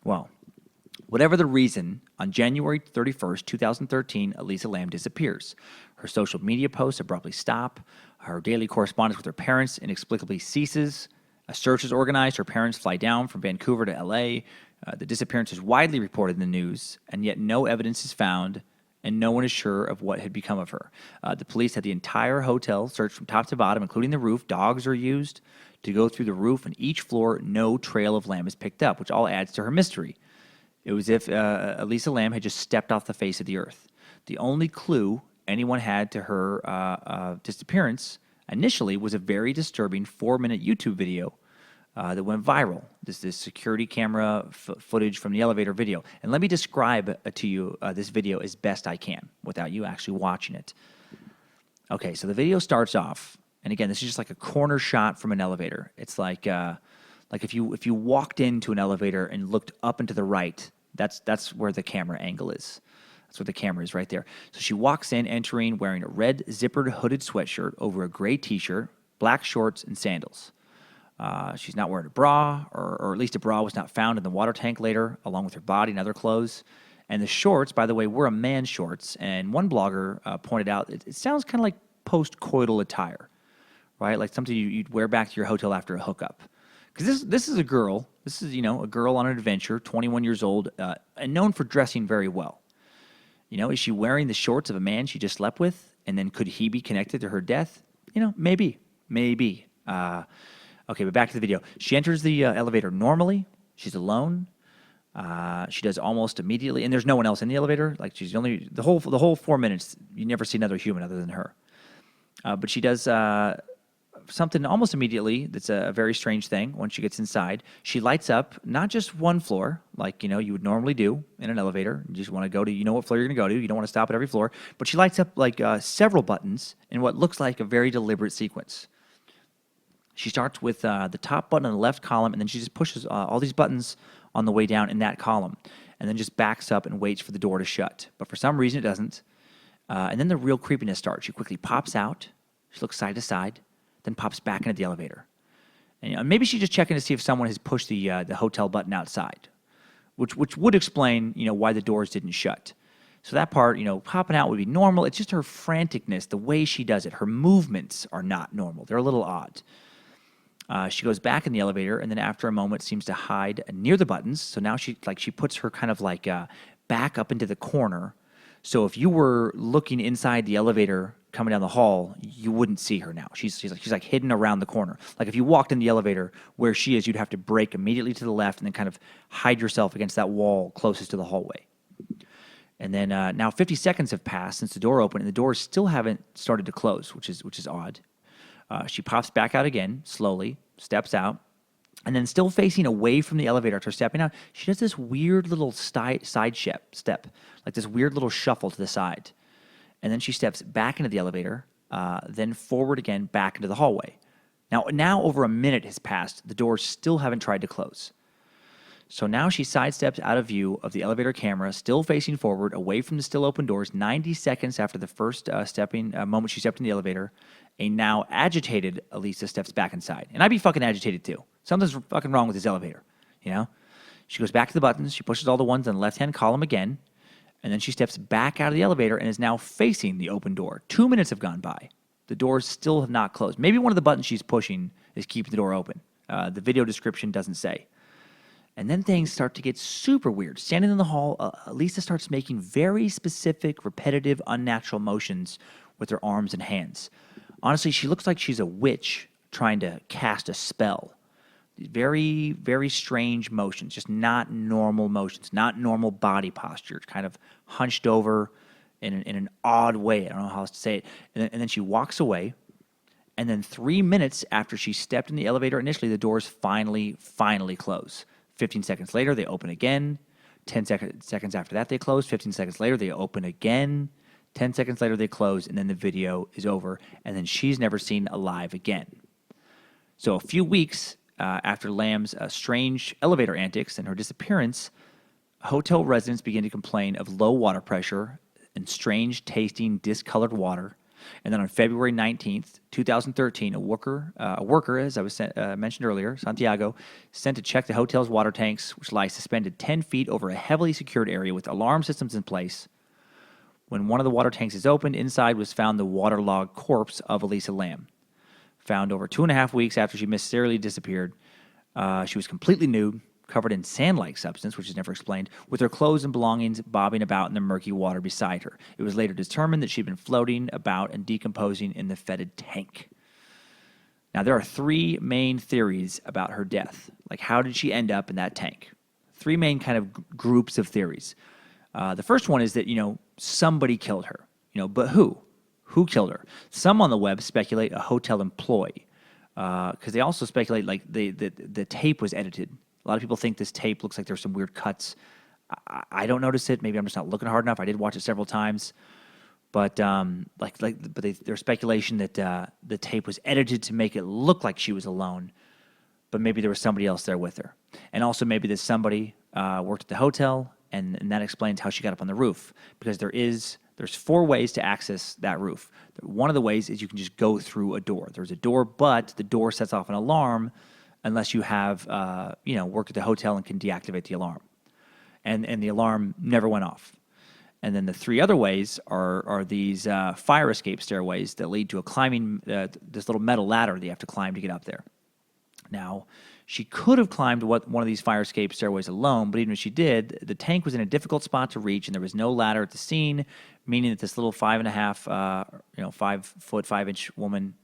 Well, whatever the reason, on January 31st, 2013, Elisa Lam disappears. Her social media posts abruptly stop. Her daily correspondence with her parents inexplicably ceases. A search is organized. Her parents fly down from Vancouver to LA. The disappearance is widely reported in the news, and yet no evidence is found, and no one is sure of what had become of her. The police had the entire hotel searched from top to bottom, including the roof. Dogs are used to go through the roof, and each floor, no trail of Lam is picked up, which all adds to her mystery. It was as if Elisa Lam had just stepped off the face of the earth. The only clue anyone had to her disappearance initially was a very disturbing 4-minute YouTube video that went viral. This security camera footage from the elevator video. And let me describe to you this video as best I can without you actually watching it. Okay, so the video starts off, and again, this is just like a corner shot from an elevator. It's like if you walked into an elevator and looked up and to the right, that's where the camera angle is. That's where the camera is, right there. So she walks in, entering wearing a red zippered hooded sweatshirt over a gray t-shirt, black shorts, and sandals. She's not wearing a bra, or at least a bra was not found in the water tank later, along with her body and other clothes. And the shorts, by the way, were a man's shorts. And one blogger pointed out it sounds kind of like post-coital attire, right? Like something you'd wear back to your hotel after a hookup. Because this is a girl. This is a girl on an adventure, 21 years old, and known for dressing very well. Is she wearing the shorts of a man she just slept with? And then could he be connected to her death? Maybe. Okay, but back to the video. She enters the elevator normally. She's alone. She does almost immediately, and there's no one else in the elevator. Like she's the whole 4 minutes. You never see another human other than her. But she does something almost immediately. That's a very strange thing. Once she gets inside, she lights up not just one floor, like you would normally do in an elevator. You just want to go to what floor you're going to go to. You don't want to stop at every floor. But she lights up like several buttons in what looks like a very deliberate sequence. She starts with the top button on the left column, and then she just pushes all these buttons on the way down in that column, and then just backs up and waits for the door to shut. But for some reason, it doesn't. And then the real creepiness starts. She quickly pops out. She looks side to side, then pops back into the elevator. And maybe she's just checking to see if someone has pushed the hotel button outside, which would explain why the doors didn't shut. So that part, popping out would be normal. It's just her franticness, the way she does it. Her movements are not normal. They're a little odd. She goes back in the elevator, and then after a moment seems to hide near the buttons. So now she puts her kind of back up into the corner. So if you were looking inside the elevator coming down the hall, you wouldn't see her now. She's hidden around the corner. Like if you walked in the elevator where she is, you'd have to brake immediately to the left and then kind of hide yourself against that wall closest to the hallway. And then now 50 seconds have passed since the door opened, and the doors still haven't started to close, which is odd. She pops back out again, slowly, steps out, and then still facing away from the elevator after stepping out, she does this weird little side step, like this weird little shuffle to the side. And then she steps back into the elevator, then forward again, back into the hallway. Now over a minute has passed. The doors still haven't tried to close. So now she sidesteps out of view of the elevator camera, still facing forward, away from the still open doors, 90 seconds after the first moment she stepped in the elevator. A now agitated Elisa steps back inside. And I'd be fucking agitated too. Something's fucking wrong with this elevator, She goes back to the buttons. She pushes all the ones on the left-hand column again. And then she steps back out of the elevator and is now facing the open door. 2 minutes have gone by. The doors still have not closed. Maybe one of the buttons she's pushing is keeping the door open. The video description doesn't say. And then things start to get super weird. Standing in the hall, Elisa starts making very specific, repetitive, unnatural motions with her arms and hands. Honestly, she looks like she's a witch trying to cast a spell. Very, very strange motions, just not normal motions, not normal body posture, kind of hunched over in an odd way. I don't know how else to say it. And then she walks away. And then 3 minutes after she stepped in the elevator initially, the doors finally close. 15 seconds later, they open again. 10 seconds after that, they close. 15 seconds later, they open again. 10 seconds later, they close, and then the video is over. And then she's never seen alive again. So a few weeks after Lamb's strange elevator antics and her disappearance, hotel residents began to complain of low water pressure and strange tasting discolored water. And then on February 19th, 2013, a worker, as I was mentioned earlier, Santiago, sent to check the hotel's water tanks, which lie suspended 10 feet over a heavily secured area with alarm systems in place. When one of the water tanks is opened, inside was found the waterlogged corpse of Elisa Lamb. Found over 2.5 weeks after she mysteriously disappeared. She was completely nude, covered in sand-like substance, which is never explained, with her clothes and belongings bobbing about in the murky water beside her. It was later determined that she'd been floating about and decomposing in the fetid tank. Now, there are 3 main theories about her death. Like, how did she end up in that tank? 3 main kind of groups of theories. The first one is that, somebody killed her. But who? Who killed her? Some on the web speculate a hotel employee, because they also speculate like the tape was edited. A lot of people think this tape looks like there's some weird cuts. I don't notice it. Maybe I'm just not looking hard enough. I did watch it several times, but there's speculation that the tape was edited to make it look like she was alone, but maybe there was somebody else there with her, and also maybe that somebody worked at the hotel, and that explains how she got up on the roof, because there's 4 ways to access that roof. One of the ways is you can just go through a door. There's a door, but the door sets off an alarm unless you have, worked at the hotel and can deactivate the alarm. And the alarm never went off. And then the 3 other ways are these fire escape stairways that lead to a climbing, this little metal ladder that you have to climb to get up there. Now, she could have climbed one of these fire escape stairways alone, but even if she did, the tank was in a difficult spot to reach, and there was no ladder at the scene, meaning that this little 5 foot 5 inch woman,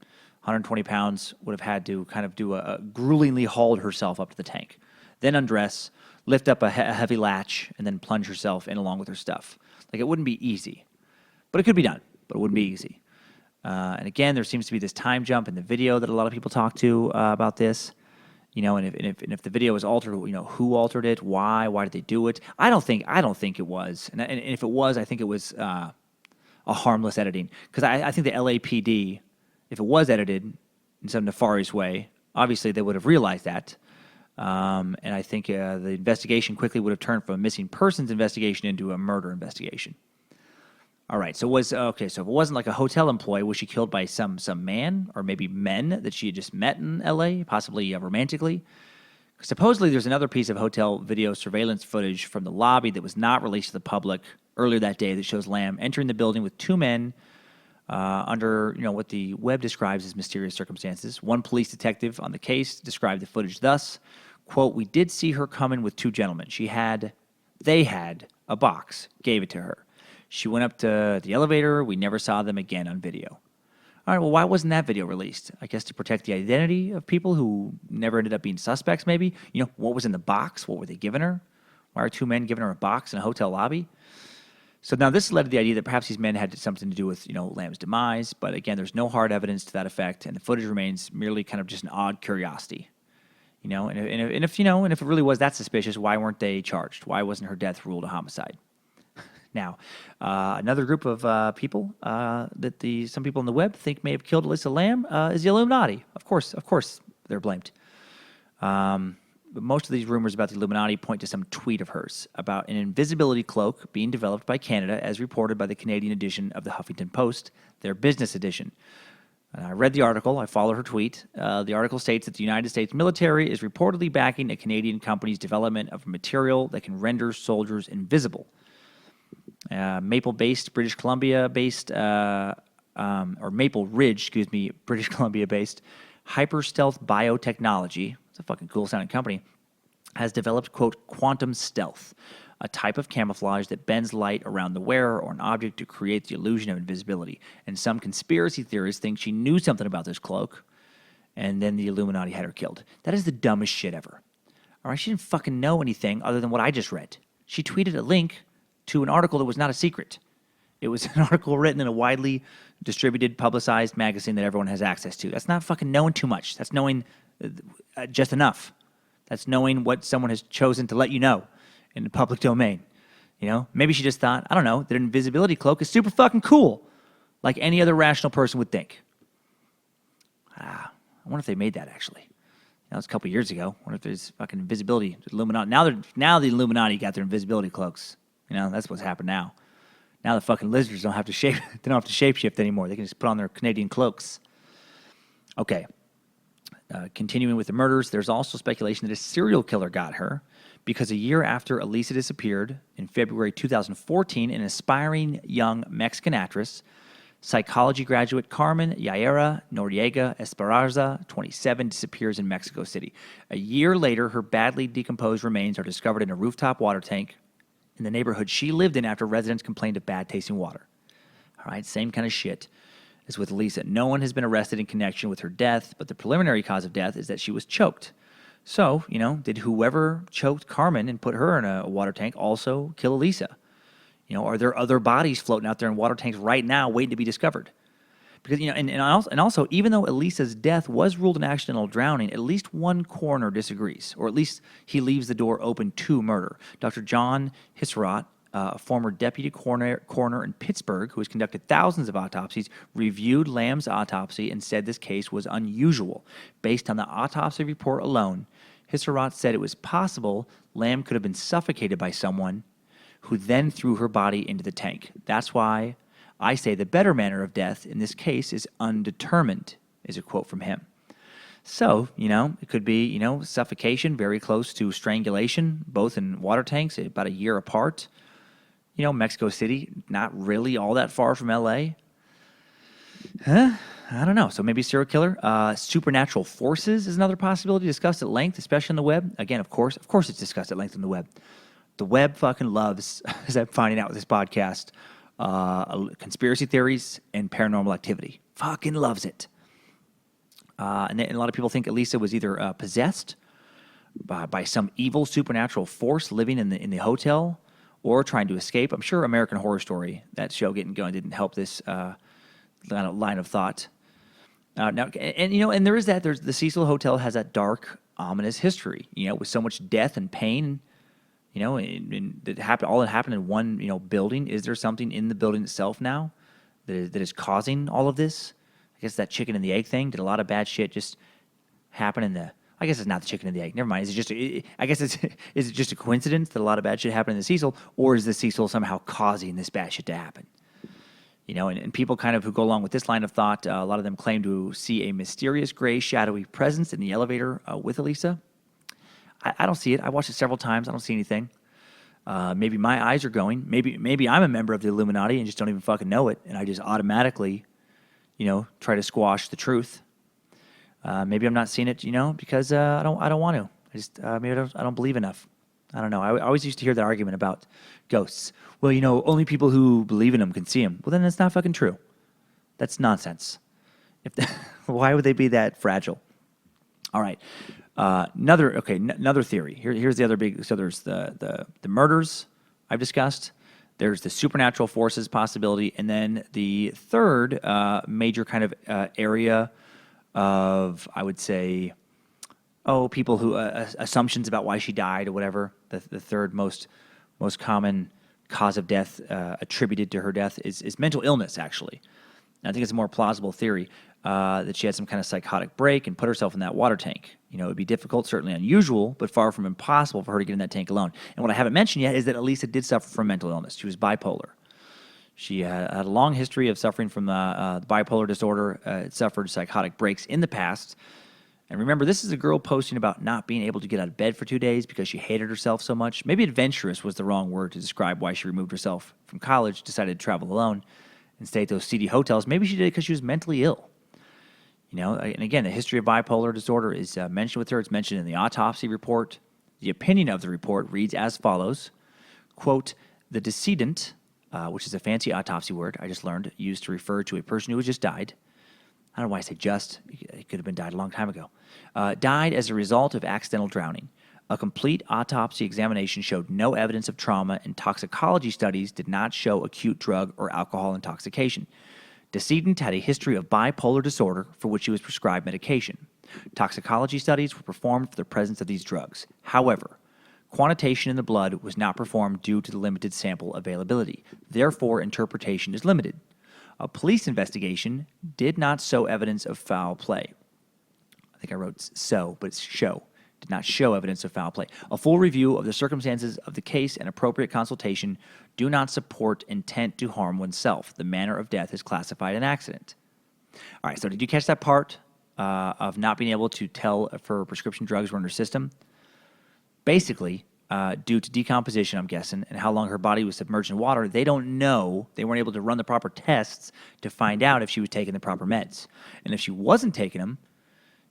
120 pounds, would have had to kind of do a gruelingly hauled herself up to the tank, then undress, lift up a heavy latch, and then plunge herself in along with her stuff. Like, it wouldn't be easy, but it could be done, but it wouldn't be easy. And again, there seems to be this time jump in the video that a lot of people talk to about this. And if the video was altered, who altered it? Why did they do it? I don't think it was. And if it was, I think it was a harmless editing, because I think the LAPD, if it was edited in some nefarious way, obviously they would have realized that. And I think the investigation quickly would have turned from a missing persons investigation into a murder investigation. All right, so if it wasn't like a hotel employee, was she killed by some man or maybe men that she had just met in LA, possibly romantically? Supposedly, there's another piece of hotel video surveillance footage from the lobby that was not released to the public earlier that day that shows Lamb entering the building with 2 men under what the web describes as mysterious circumstances. One police detective on the case described the footage thus, quote, "We did see her come in with 2 gentlemen. They had a box, gave it to her. She went up to the elevator. We never saw them again on video." All right, well, why wasn't that video released? I guess to protect the identity of people who never ended up being suspects, maybe? What was in the box? What were they giving her? Why are 2 men giving her a box in a hotel lobby? So now this led to the idea that perhaps these men had something to do with, Lamb's demise. But again, there's no hard evidence to that effect, and the footage remains merely kind of just an odd curiosity. And if it really was that suspicious, why weren't they charged? Why wasn't her death ruled a homicide? Now, another group of people that some people on the web think may have killed Elisa Lamb is the Illuminati. Of course, they're blamed. But most of these rumors about the Illuminati point to some tweet of hers about an invisibility cloak being developed by Canada, as reported by the Canadian edition of the Huffington Post, their business edition. And I read the article. I followed her tweet. The article states that the United States military is reportedly backing a Canadian company's development of a material that can render soldiers invisible. Maple Ridge, British Columbia-based Hyper Stealth Biotechnology, it's a fucking cool-sounding company, has developed, quote, quantum stealth, a type of camouflage that bends light around the wearer or an object to create the illusion of invisibility. And some conspiracy theorists think she knew something about this cloak and then the Illuminati had her killed. That is the dumbest shit ever. All right, she didn't fucking know anything other than what I just read. She tweeted a link to an article that was not a secret. It was an article written in a widely distributed, publicized magazine that everyone has access to. That's not fucking knowing too much. That's knowing just enough. That's knowing what someone has chosen to let you know in the public domain. You know, maybe she just thought, I don't know, that an invisibility cloak is super fucking cool, like any other rational person would think. I wonder if they made that actually. That was a couple years ago. I wonder if there's fucking invisibility. Illuminati. Now the Illuminati got their invisibility cloaks. You know, that's what's happened now. Now the fucking lizards don't have to shape. They don't have to shapeshift anymore. They can just put on their Canadian cloaks. Okay. Continuing with the murders, there's also speculation that a serial killer got her because a year after Elisa disappeared in February 2014, an aspiring young Mexican actress, psychology graduate Carmen Yaira Noriega Esparza, 27, disappears in Mexico City. A year later, her badly decomposed remains are discovered in a rooftop water tank in the neighborhood she lived in after residents complained of bad-tasting water. All right, same kind of shit as with Elisa. No one has been arrested in connection with her death, but the preliminary cause of death is that she was choked. So, you know, did whoever choked Carmen and put her in a water tank also kill Elisa? You know, are there other bodies floating out there in water tanks right now waiting to be discovered? Because, you know, and also, even though Elisa's death was ruled an accidental drowning, at least one coroner disagrees, or at least he leaves the door open to murder. Dr. John Hisserat, a former deputy coroner in Pittsburgh who has conducted thousands of autopsies, reviewed Lamb's autopsy and said this case was unusual. Based on the autopsy report alone, Hisserat said it was possible Lamb could have been suffocated by someone who then threw her body into the tank. That's why I say the better manner of death in this case is undetermined, is a quote from him. So, you know, it could be, you know, suffocation, very close to strangulation, both in water tanks, about a year apart. You know, Mexico City, not really all that far from L.A. I don't know. So maybe serial killer. Supernatural forces is another possibility discussed at length, especially on the web. Again, of course it's discussed at length on the web. The web fucking loves, as I'm finding out with this podcast, conspiracy theories and paranormal activity. Fucking loves it. And a lot of people think Elisa was either possessed by some evil supernatural force living in the hotel or trying to escape. I'm sure American Horror Story, that show getting going, didn't help this line of thought. Now, and you know, and there is that. There's the Cecil Hotel has that dark, ominous history. You know, with so much death and pain. You know, and that happened. All that happened in one, you know, building. Is there something in the building itself now that is causing all of this? I guess that chicken and the egg thing. Did a lot of bad shit just happen in the? I guess it's not the chicken and the egg. Never mind. Is it just? I guess is it just a coincidence that a lot of bad shit happened in the Cecil, or is the Cecil somehow causing this bad shit to happen? You know, and people kind of who go along with this line of thought, a lot of them claim to see a mysterious gray, shadowy presence in the elevator with Elisa. I don't see it. I watched it several times. I don't see anything. Maybe my eyes are going. Maybe I'm a member of the Illuminati and just don't even fucking know it, and I just automatically, you know, try to squash the truth. Maybe I'm not seeing it, you know, because I don't want to. I just maybe I don't believe enough. I don't know. I always used to hear the argument about ghosts. Well, you know, only people who believe in them can see them. Well, then that's not fucking true. That's nonsense. Why would they be that fragile? All right. Another theory. Here's the other big. So there's the murders I've discussed. There's the supernatural forces possibility, and then the third major kind of area of, I would say, people who assumptions about why she died or whatever. The third most common cause of death attributed to her death is mental illness. Actually, and I think it's a more plausible theory that she had some kind of psychotic break and put herself in that water tank. You know, it would be difficult, certainly unusual, but far from impossible for her to get in that tank alone. And what I haven't mentioned yet is that Elisa did suffer from mental illness. She was bipolar. She had a long history of suffering from the bipolar disorder. Suffered psychotic breaks in the past. And remember, this is a girl posting about not being able to get out of bed for 2 days because she hated herself so much. Maybe adventurous was the wrong word to describe why she removed herself from college, decided to travel alone, and stay at those seedy hotels. Maybe she did it because she was mentally ill. You know, and again, the history of bipolar disorder is mentioned with her. It's mentioned in the autopsy report. The opinion of the report reads as follows, quote, the decedent, which is a fancy autopsy word I just learned, used to refer to a person who had just died, I don't know why I say just. It could have been died a long time ago. Died as a result of accidental drowning. A complete autopsy examination showed no evidence of trauma, and toxicology studies did not show acute drug or alcohol intoxication. Decedent had a history of bipolar disorder for which he was prescribed medication. Toxicology studies were performed for the presence of these drugs. However, quantitation in the blood was not performed due to the limited sample availability. Therefore, interpretation is limited. A police investigation did not show evidence of foul play. I think I wrote so, but it's show. Did not show evidence of foul play. A full review of the circumstances of the case and appropriate consultation do not support intent to harm oneself. The manner of death is classified an accident. All right, so did you catch that part of not being able to tell if her prescription drugs were in her system? Basically, due to decomposition, I'm guessing, and how long her body was submerged in water, they don't know. They weren't able to run the proper tests to find out if she was taking the proper meds. And if she wasn't taking them,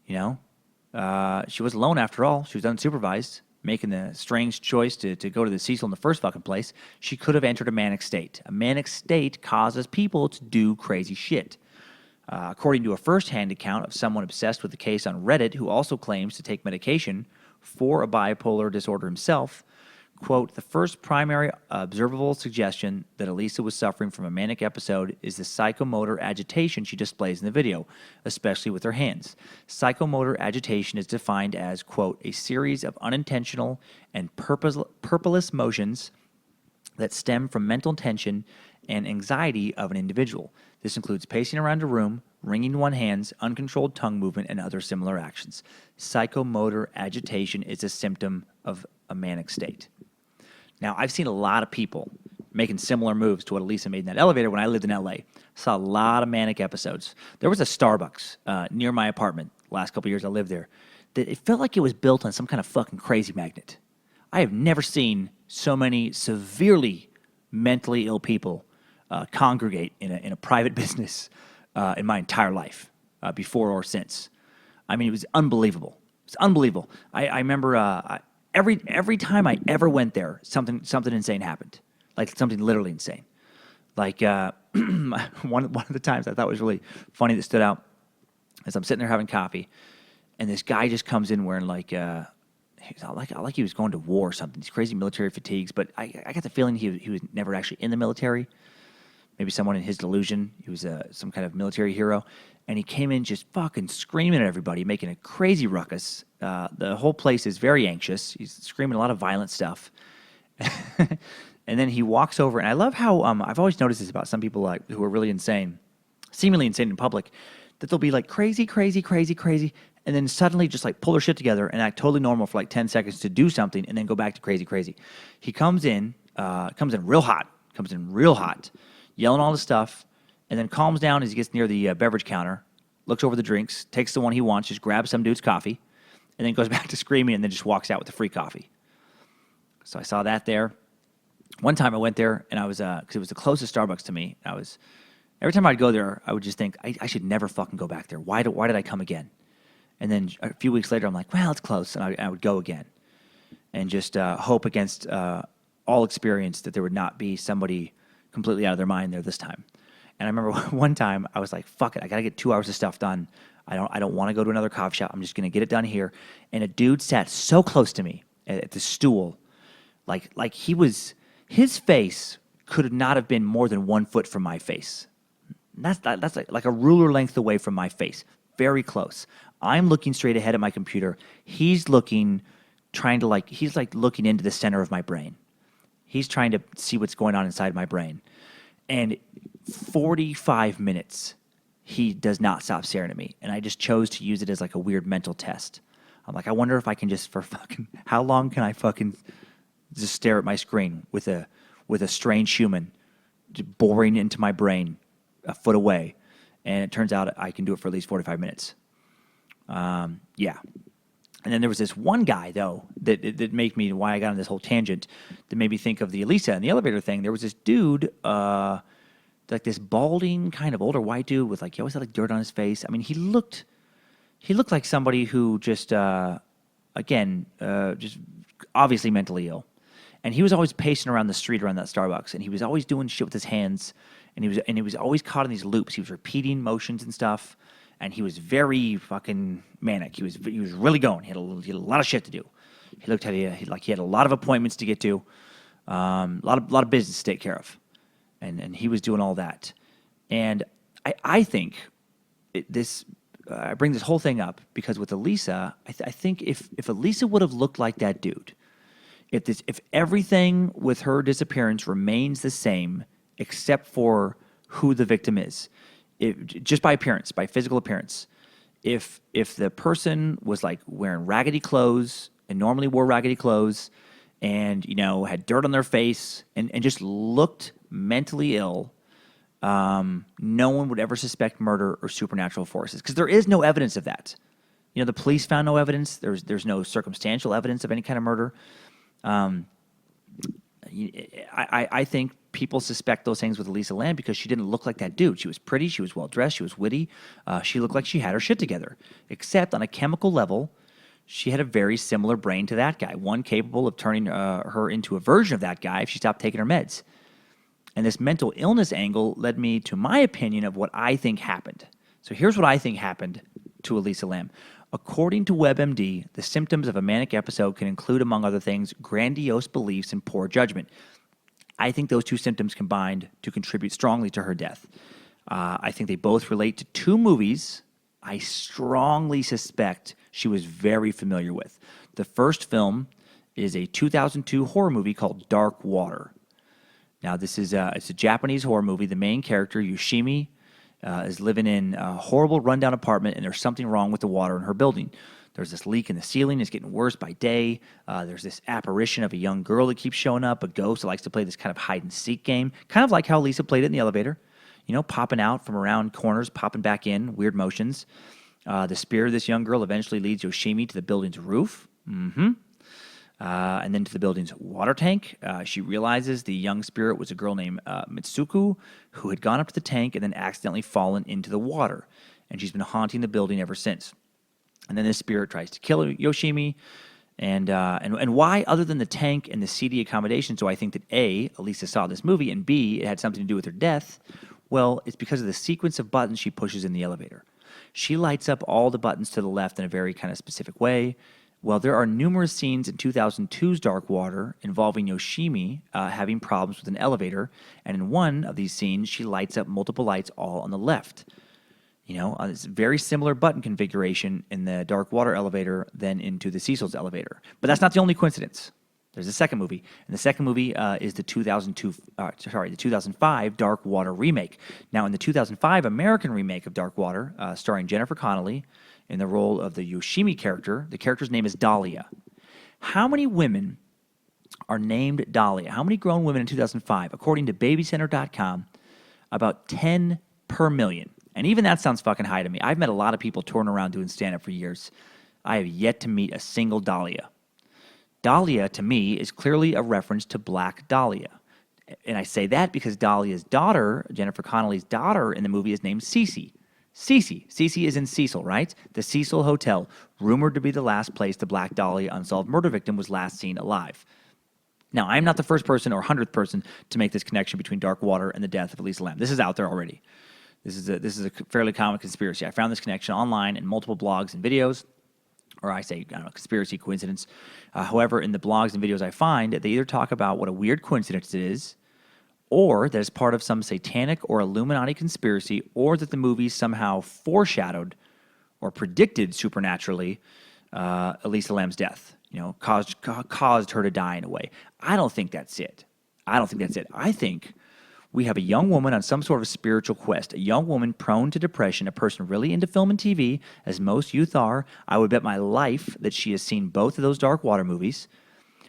she was alone after all. She was unsupervised, making the strange choice to go to the Cecil in the first fucking place. She could have entered a manic state. A manic state causes people to do crazy shit. According to a first-hand account of someone obsessed with the case on Reddit who also claims to take medication for a bipolar disorder himself, quote, the first primary observable suggestion that Elisa was suffering from a manic episode is the psychomotor agitation she displays in the video, especially with her hands. Psychomotor agitation is defined as, quote, a series of unintentional and purposeless motions that stem from mental tension and anxiety of an individual. This includes pacing around a room, wringing one hand, uncontrolled tongue movement, and other similar actions. Psychomotor agitation is a symptom of a manic state. Now, I've seen a lot of people making similar moves to what Elisa made in that elevator when I lived in LA. Saw a lot of manic episodes. There was a Starbucks near my apartment the last couple of years I lived there that it felt like it was built on some kind of fucking crazy magnet. I have never seen so many severely mentally ill people congregate in a private business in my entire life, before or since. I mean, it was unbelievable. It's unbelievable. I remember every time I ever went there, something insane happened, like something literally insane. Like one of the times I thought was really funny that stood out is I'm sitting there having coffee, and this guy just comes in wearing like he was going to war or something. These crazy military fatigues, but I got the feeling he was never actually in the military. Maybe someone in his delusion. He was some kind of military hero. And he came in just fucking screaming at everybody, making a crazy ruckus. The whole place is very anxious. He's screaming a lot of violent stuff. And then he walks over, and I love how I've always noticed this about some people who are really insane, seemingly insane in public, that they'll be like crazy, crazy, crazy, crazy, and then suddenly just like pull their shit together and act totally normal for like 10 seconds to do something and then go back to crazy, crazy. He comes in real hot, yelling all this stuff, and then calms down as he gets near the beverage counter, looks over the drinks, takes the one he wants, just grabs some dude's coffee, and then goes back to screaming and then just walks out with the free coffee. So I saw that there. One time I went there, and I was, because it was the closest Starbucks to me, every time I'd go there, I would just think, I should never fucking go back there. Why did I come again? And then a few weeks later, I'm like, well, it's close, and I would go again. And just hope against all experience that there would not be somebody completely out of their mind there this time. And I remember one time I was like, fuck it, I gotta get 2 hours of stuff done. I don't want to go to another coffee shop. I'm just gonna get it done here. And a dude sat so close to me at the stool, like his face could not have been more than 1 foot from my face. That's like a ruler length away from my face, very close. I'm looking straight ahead at my computer. He's looking into the center of my brain. He's trying to see what's going on inside my brain. And 45 minutes, he does not stop staring at me. And I just chose to use it as like a weird mental test. I'm like, I wonder if I can how long can I fucking just stare at my screen with a strange human boring into my brain a foot away? And it turns out I can do it for at least 45 minutes. Yeah. And then there was this one guy, though, that made me, why I got on this whole tangent, that made me think of the Elisa and the elevator thing. There was this dude, like this balding kind of older white dude with he always had like dirt on his face. I mean, he looked like somebody who just, just obviously mentally ill. And he was always pacing around the street around that Starbucks, and he was always doing shit with his hands, and he was always caught in these loops. He was repeating motions and stuff. and he was very fucking manic. He was really going. He had a lot of shit to do. He looked at he had a lot of appointments to get to, a lot of business to take care of, and he was doing all that. And I think I bring this whole thing up because with Elisa, I think if Elisa would have looked like that dude, if everything with her disappearance remains the same except for who the victim is, just by appearance, by physical appearance, if the person was like wearing raggedy clothes and normally wore raggedy clothes and had dirt on their face and just looked mentally ill, no one would ever suspect murder or supernatural forces because there is no evidence of that. The police found no evidence. There's no circumstantial evidence of any kind of murder. I think people suspect those things with Elisa Lam because she didn't look like that dude. She was pretty. She was well dressed. She was witty. She looked like she had her shit together. Except on a chemical level, she had a very similar brain to that guy. One capable of turning her into a version of that guy if she stopped taking her meds. And this mental illness angle led me to my opinion of what I think happened. So here's what I think happened to Elisa Lam. According to WebMD, the symptoms of a manic episode can include, among other things, grandiose beliefs and poor judgment. I think those two symptoms combined to contribute strongly to her death. I think they both relate to two movies I strongly suspect she was very familiar with. The first film is a 2002 horror movie called Dark Water. Now, this is it's a Japanese horror movie. The main character, Yoshimi, is living in a horrible rundown apartment, and there's something wrong with the water in her building. There's this leak in the ceiling. It's getting worse by day. There's this apparition of a young girl that keeps showing up, a ghost that likes to play this kind of hide-and-seek game, kind of like how Lisa played it in the elevator, popping out from around corners, popping back in, weird motions. The spirit of this young girl eventually leads Yoshimi to the building's roof. And then to the building's water tank. She realizes the young spirit was a girl named Mitsuku who had gone up to the tank and then accidentally fallen into the water. And she's been haunting the building ever since. And then this spirit tries to kill Yoshimi. And why, other than the tank and the seedy accommodation, do I think that A, Elisa saw this movie, and B, it had something to do with her death? Well, it's because of the sequence of buttons she pushes in the elevator. She lights up all the buttons to the left in a very kind of specific way. Well, there are numerous scenes in 2002's Dark Water involving Yoshimi having problems with an elevator, and in one of these scenes, she lights up multiple lights all on the left. It's a very similar button configuration in the Dark Water elevator than into the Cecil's elevator. But that's not the only coincidence. There's a second movie, and the second movie is the 2005 Dark Water remake. Now, in the 2005 American remake of Dark Water, starring Jennifer Connelly in the role of the Yoshimi character, the character's name is Dahlia. How many women are named Dahlia? How many grown women in 2005? According to BabyCenter.com, about 10 per million. And even that sounds fucking high to me. I've met a lot of people touring around doing stand-up for years. I have yet to meet a single Dahlia. Dahlia, to me, is clearly a reference to Black Dahlia. And I say that because Dahlia's daughter, Jennifer Connelly's daughter in the movie, is named Cece. Cece is in Cecil, right? The Cecil Hotel, rumored to be the last place the Black Dahlia unsolved murder victim was last seen alive. Now, I'm not the first person or 100th person to make this connection between Dark Water and the death of Elisa Lam. This is out there already. This is a fairly common conspiracy. I found this connection online in multiple blogs and videos, or I say, conspiracy, coincidence. However, in the blogs and videos I find, they either talk about what a weird coincidence it is, or that it's part of some satanic or Illuminati conspiracy, or that the movie somehow foreshadowed or predicted supernaturally Elisa Lam's death, caused her to die in a way. I don't think that's it. I think we have a young woman on some sort of spiritual quest, a young woman prone to depression, a person really into film and TV, as most youth are. I would bet my life that she has seen both of those Dark Water movies.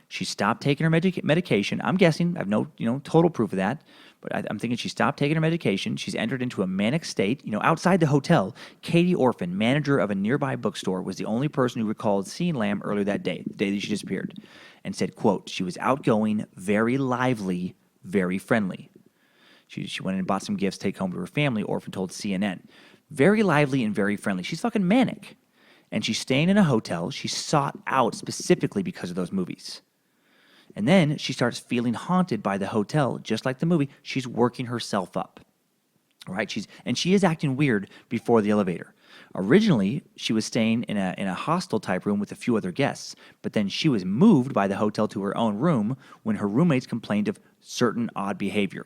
She stopped taking her medication. I'm guessing. I have no, total proof of that. But I'm thinking she stopped taking her medication. She's entered into a manic state. Outside the hotel, Katie Orphan, manager of a nearby bookstore, was the only person who recalled seeing Lam earlier that day, the day that she disappeared, and said, quote, she was outgoing, very lively, very friendly. She went and bought some gifts to take home to her family, Orphan told CNN. Very lively and very friendly. She's fucking manic. And she's staying in a hotel she sought out specifically because of those movies. And then she starts feeling haunted by the hotel, just like the movie. She's working herself up, right? She is acting weird before the elevator. Originally, she was staying in a hostel type room with a few other guests, but then she was moved by the hotel to her own room when her roommates complained of certain odd behavior.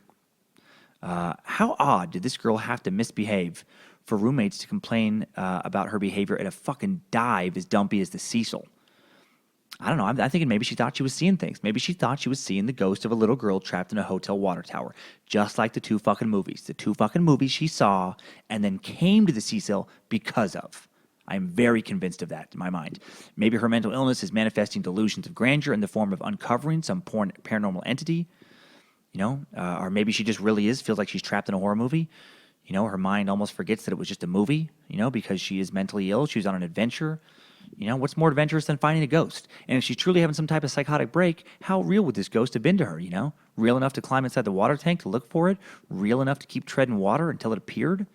How odd did this girl have to misbehave for roommates to complain about her behavior at a fucking dive as dumpy as the Cecil? I don't know. I'm thinking maybe she thought she was seeing things. Maybe she thought she was seeing the ghost of a little girl trapped in a hotel water tower, just like the two fucking movies. The two fucking movies she saw and then came to the Cecil because of. I'm very convinced of that in my mind. Maybe her mental illness is manifesting delusions of grandeur in the form of uncovering some paranormal entity, or maybe she just really feels like she's trapped in a horror movie. Her mind almost forgets that it was just a movie, because she is mentally ill. She was on an adventure. What's more adventurous than finding a ghost? And if she's truly having some type of psychotic break, how real would this ghost have been to her, Real enough to climb inside the water tank to look for it? Real enough to keep treading water until it appeared?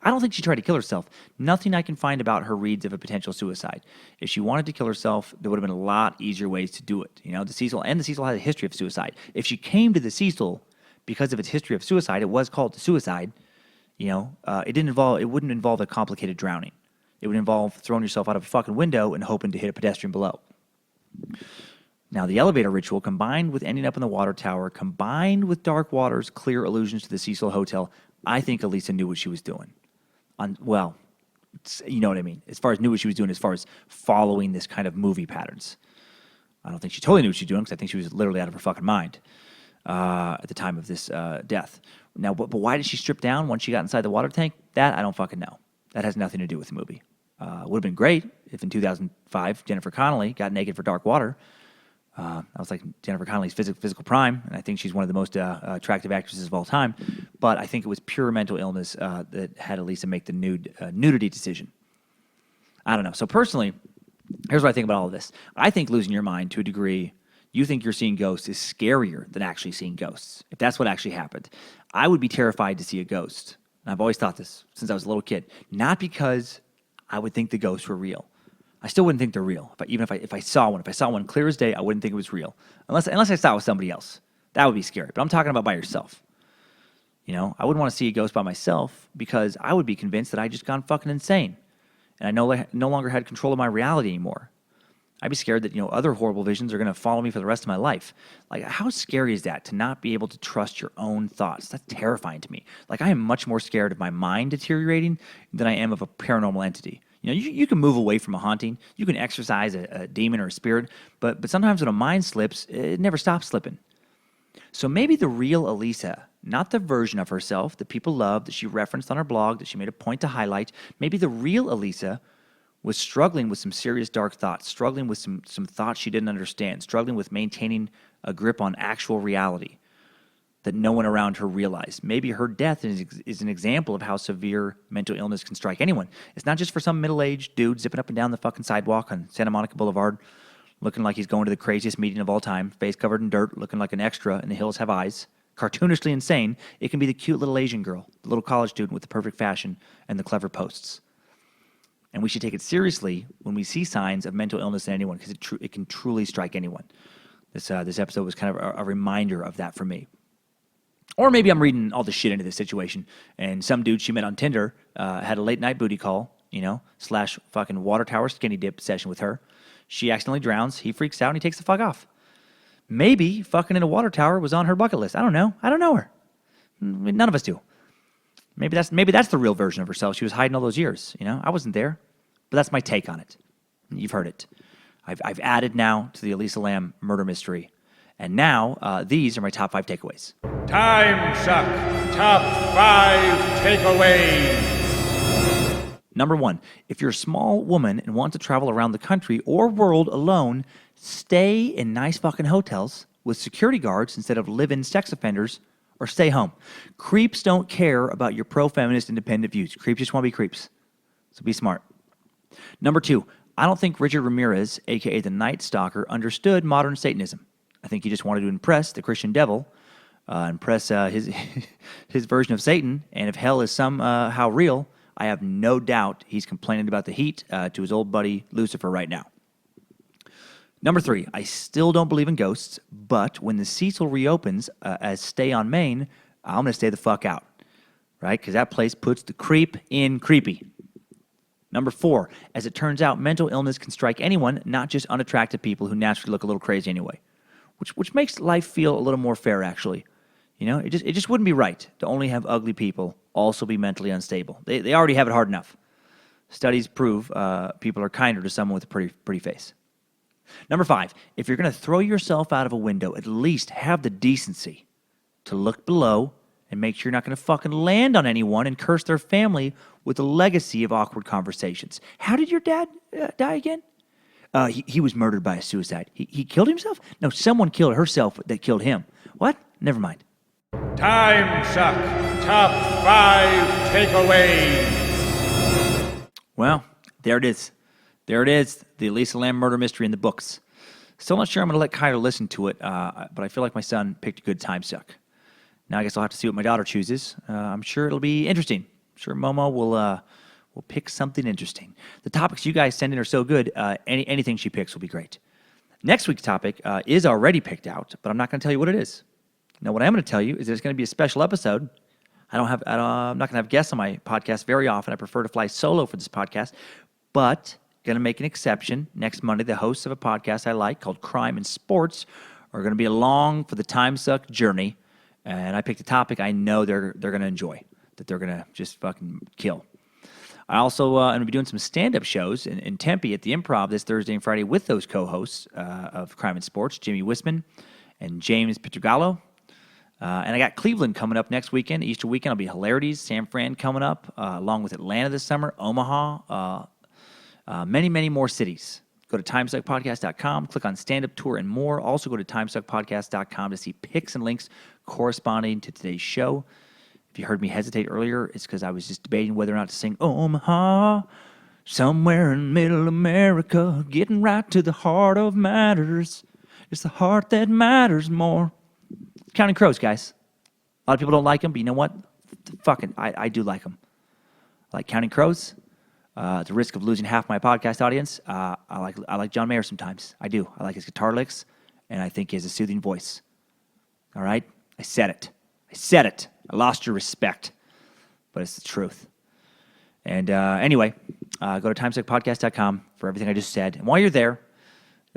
I don't think she tried to kill herself. Nothing I can find about her reads of a potential suicide. If she wanted to kill herself, there would have been a lot easier ways to do it. The Cecil has a history of suicide. If she came to the Cecil because of its history of suicide, it was called suicide, it wouldn't involve a complicated drowning. It would involve throwing yourself out of a fucking window and hoping to hit a pedestrian below. Now, the elevator ritual, combined with ending up in the water tower, combined with dark waters, clear allusions to the Cecil Hotel, I think Elisa knew what she was doing. You know what I mean? As far as knew what she was doing, as far as following this kind of movie patterns. I don't think she totally knew what she was doing, because I think she was literally out of her fucking mind at the time of this death. Now, but why did she strip down once she got inside the water tank? That I don't fucking know. That has nothing to do with the movie. Would have been great if in 2005 Jennifer Connelly got naked for Dark Water. I was like Jennifer Connelly's physical prime, and I think she's one of the most attractive actresses of all time. But I think it was pure mental illness that had Elisa make the nudity decision. I don't know. So personally, here's what I think about all of this. I think losing your mind to a degree, you think you're seeing ghosts, is scarier than actually seeing ghosts. If that's what actually happened, I would be terrified to see a ghost. And I've always thought this since I was a little kid. Not because I would think the ghosts were real. I still wouldn't think they're real. Even if I saw one clear as day, I wouldn't think it was real. Unless I saw it with somebody else. That would be scary. But I'm talking about by yourself. I wouldn't want to see a ghost by myself because I would be convinced that I just gone fucking insane. And I no longer had control of my reality anymore. I'd be scared that, other horrible visions are going to follow me for the rest of my life. Like, how scary is that to not be able to trust your own thoughts? That's terrifying to me. Like, I am much more scared of my mind deteriorating than I am of a paranormal entity. You can move away from a haunting. You can exorcise a demon or a spirit. But sometimes when a mind slips, it never stops slipping. So maybe the real Elisa, not the version of herself that people love, that she referenced on her blog, that she made a point to highlight, maybe the real Elisa was struggling with some serious dark thoughts, struggling with some thoughts she didn't understand, struggling with maintaining a grip on actual reality that no one around her realized. Maybe her death is an example of how severe mental illness can strike anyone. It's not just for some middle-aged dude zipping up and down the fucking sidewalk on Santa Monica Boulevard, looking like he's going to the craziest meeting of all time, face covered in dirt, looking like an extra in The Hills Have Eyes, cartoonishly insane. It can be the cute little Asian girl, the little college student with the perfect fashion and the clever posts. And we should take it seriously when we see signs of mental illness in anyone, because it can truly strike anyone. This episode was kind of a reminder of that for me. Or maybe I'm reading all the shit into this situation, and some dude she met on Tinder had a late night booty call, / fucking water tower skinny dip session with her. She accidentally drowns. He freaks out and he takes the fuck off. Maybe fucking in a water tower was on her bucket list. I don't know. I don't know her. None of us do. Maybe that's the real version of herself. She was hiding all those years. I wasn't there, but that's my take on it. You've heard it. I've added now to the Elisa Lam murder mystery, and now these are my top 5 takeaways. Timesuck Top 5 Takeaways. Number 1, if you're a small woman and want to travel around the country or world alone, stay in nice fucking hotels with security guards instead of live-in sex offenders, or stay home. Creeps don't care about your pro-feminist independent views. Creeps just want to be creeps. So be smart. Number 2, I don't think Richard Ramirez, a.k.a. the Night Stalker, understood modern Satanism. I think he just wanted to impress the Christian devil, impress his version of Satan, and if hell is somehow real, I have no doubt he's complaining about the heat to his old buddy Lucifer right now. Number 3, I still don't believe in ghosts, but when the Cecil reopens as Stay on Main, I'm going to stay the fuck out, right? Because that place puts the creep in creepy. Number 4, as it turns out, mental illness can strike anyone, not just unattractive people who naturally look a little crazy anyway, which makes life feel a little more fair, actually. You know, it just wouldn't be right to only have ugly people also be mentally unstable. They already have it hard enough. Studies prove people are kinder to someone with a pretty face. Number 5, if you're going to throw yourself out of a window, at least have the decency to look below and make sure you're not going to fucking land on anyone and curse their family with a legacy of awkward conversations. How did your dad die again? He was murdered by a suicide. He killed himself? No, someone killed herself that killed him. What? Never mind. Timesuck Top 5 Takeaways. Well, there it is. There it is, the Elisa Lamb murder mystery in the books. Still not sure I'm going to let Kyler listen to it, but I feel like my son picked a good time suck. Now I guess I'll have to see what my daughter chooses. I'm sure it'll be interesting. I'm sure Momo will pick something interesting. The topics you guys send in are so good, anything she picks will be great. Next week's topic is already picked out, but I'm not going to tell you what it is. Now, what I am going to tell you is there's going to be a special episode. I'm not going to have guests on my podcast very often. I prefer to fly solo for this podcast, but going to make an exception. Next Monday, the hosts of a podcast I like called Crime and Sports are going to be along for the Timesuck journey, and I picked a topic I know they're going to enjoy, that they're going to just fucking kill. I also am going to be doing some stand-up shows in Tempe at the Improv this Thursday and Friday with those co-hosts of Crime and Sports, Jimmy Wisman and James Pietrogallo. And I got Cleveland coming up next weekend, Easter weekend. I'll be Hilarities, San Fran coming up, along with Atlanta this summer, Omaha, many, many more cities. Go to timesuckpodcast.com, click on stand-up tour and more. Also go to timesuckpodcast.com to see pics and links corresponding to today's show. If you heard me hesitate earlier, it's because I was just debating whether or not to sing Omaha, somewhere in middle America, getting right to the heart of matters. It's the heart that matters more. Counting Crows, guys. A lot of people don't like them, but you know what? Fucking, I do like them. I like Counting Crows. At the risk of losing half my podcast audience, I like John Mayer sometimes. I do. I like his guitar licks, and I think he has a soothing voice. All right? I said it. I lost your respect, but it's the truth. And anyway, go to timesuckpodcast.com for everything I just said. And while you're there,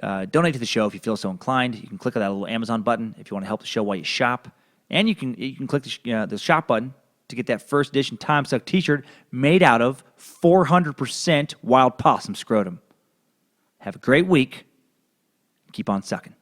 donate to the show if you feel so inclined. You can click on that little Amazon button if you want to help the show while you shop. And you can click the shop button to get that first edition Timesuck t-shirt made out of 400% wild possum scrotum. Have a great week. Keep on sucking.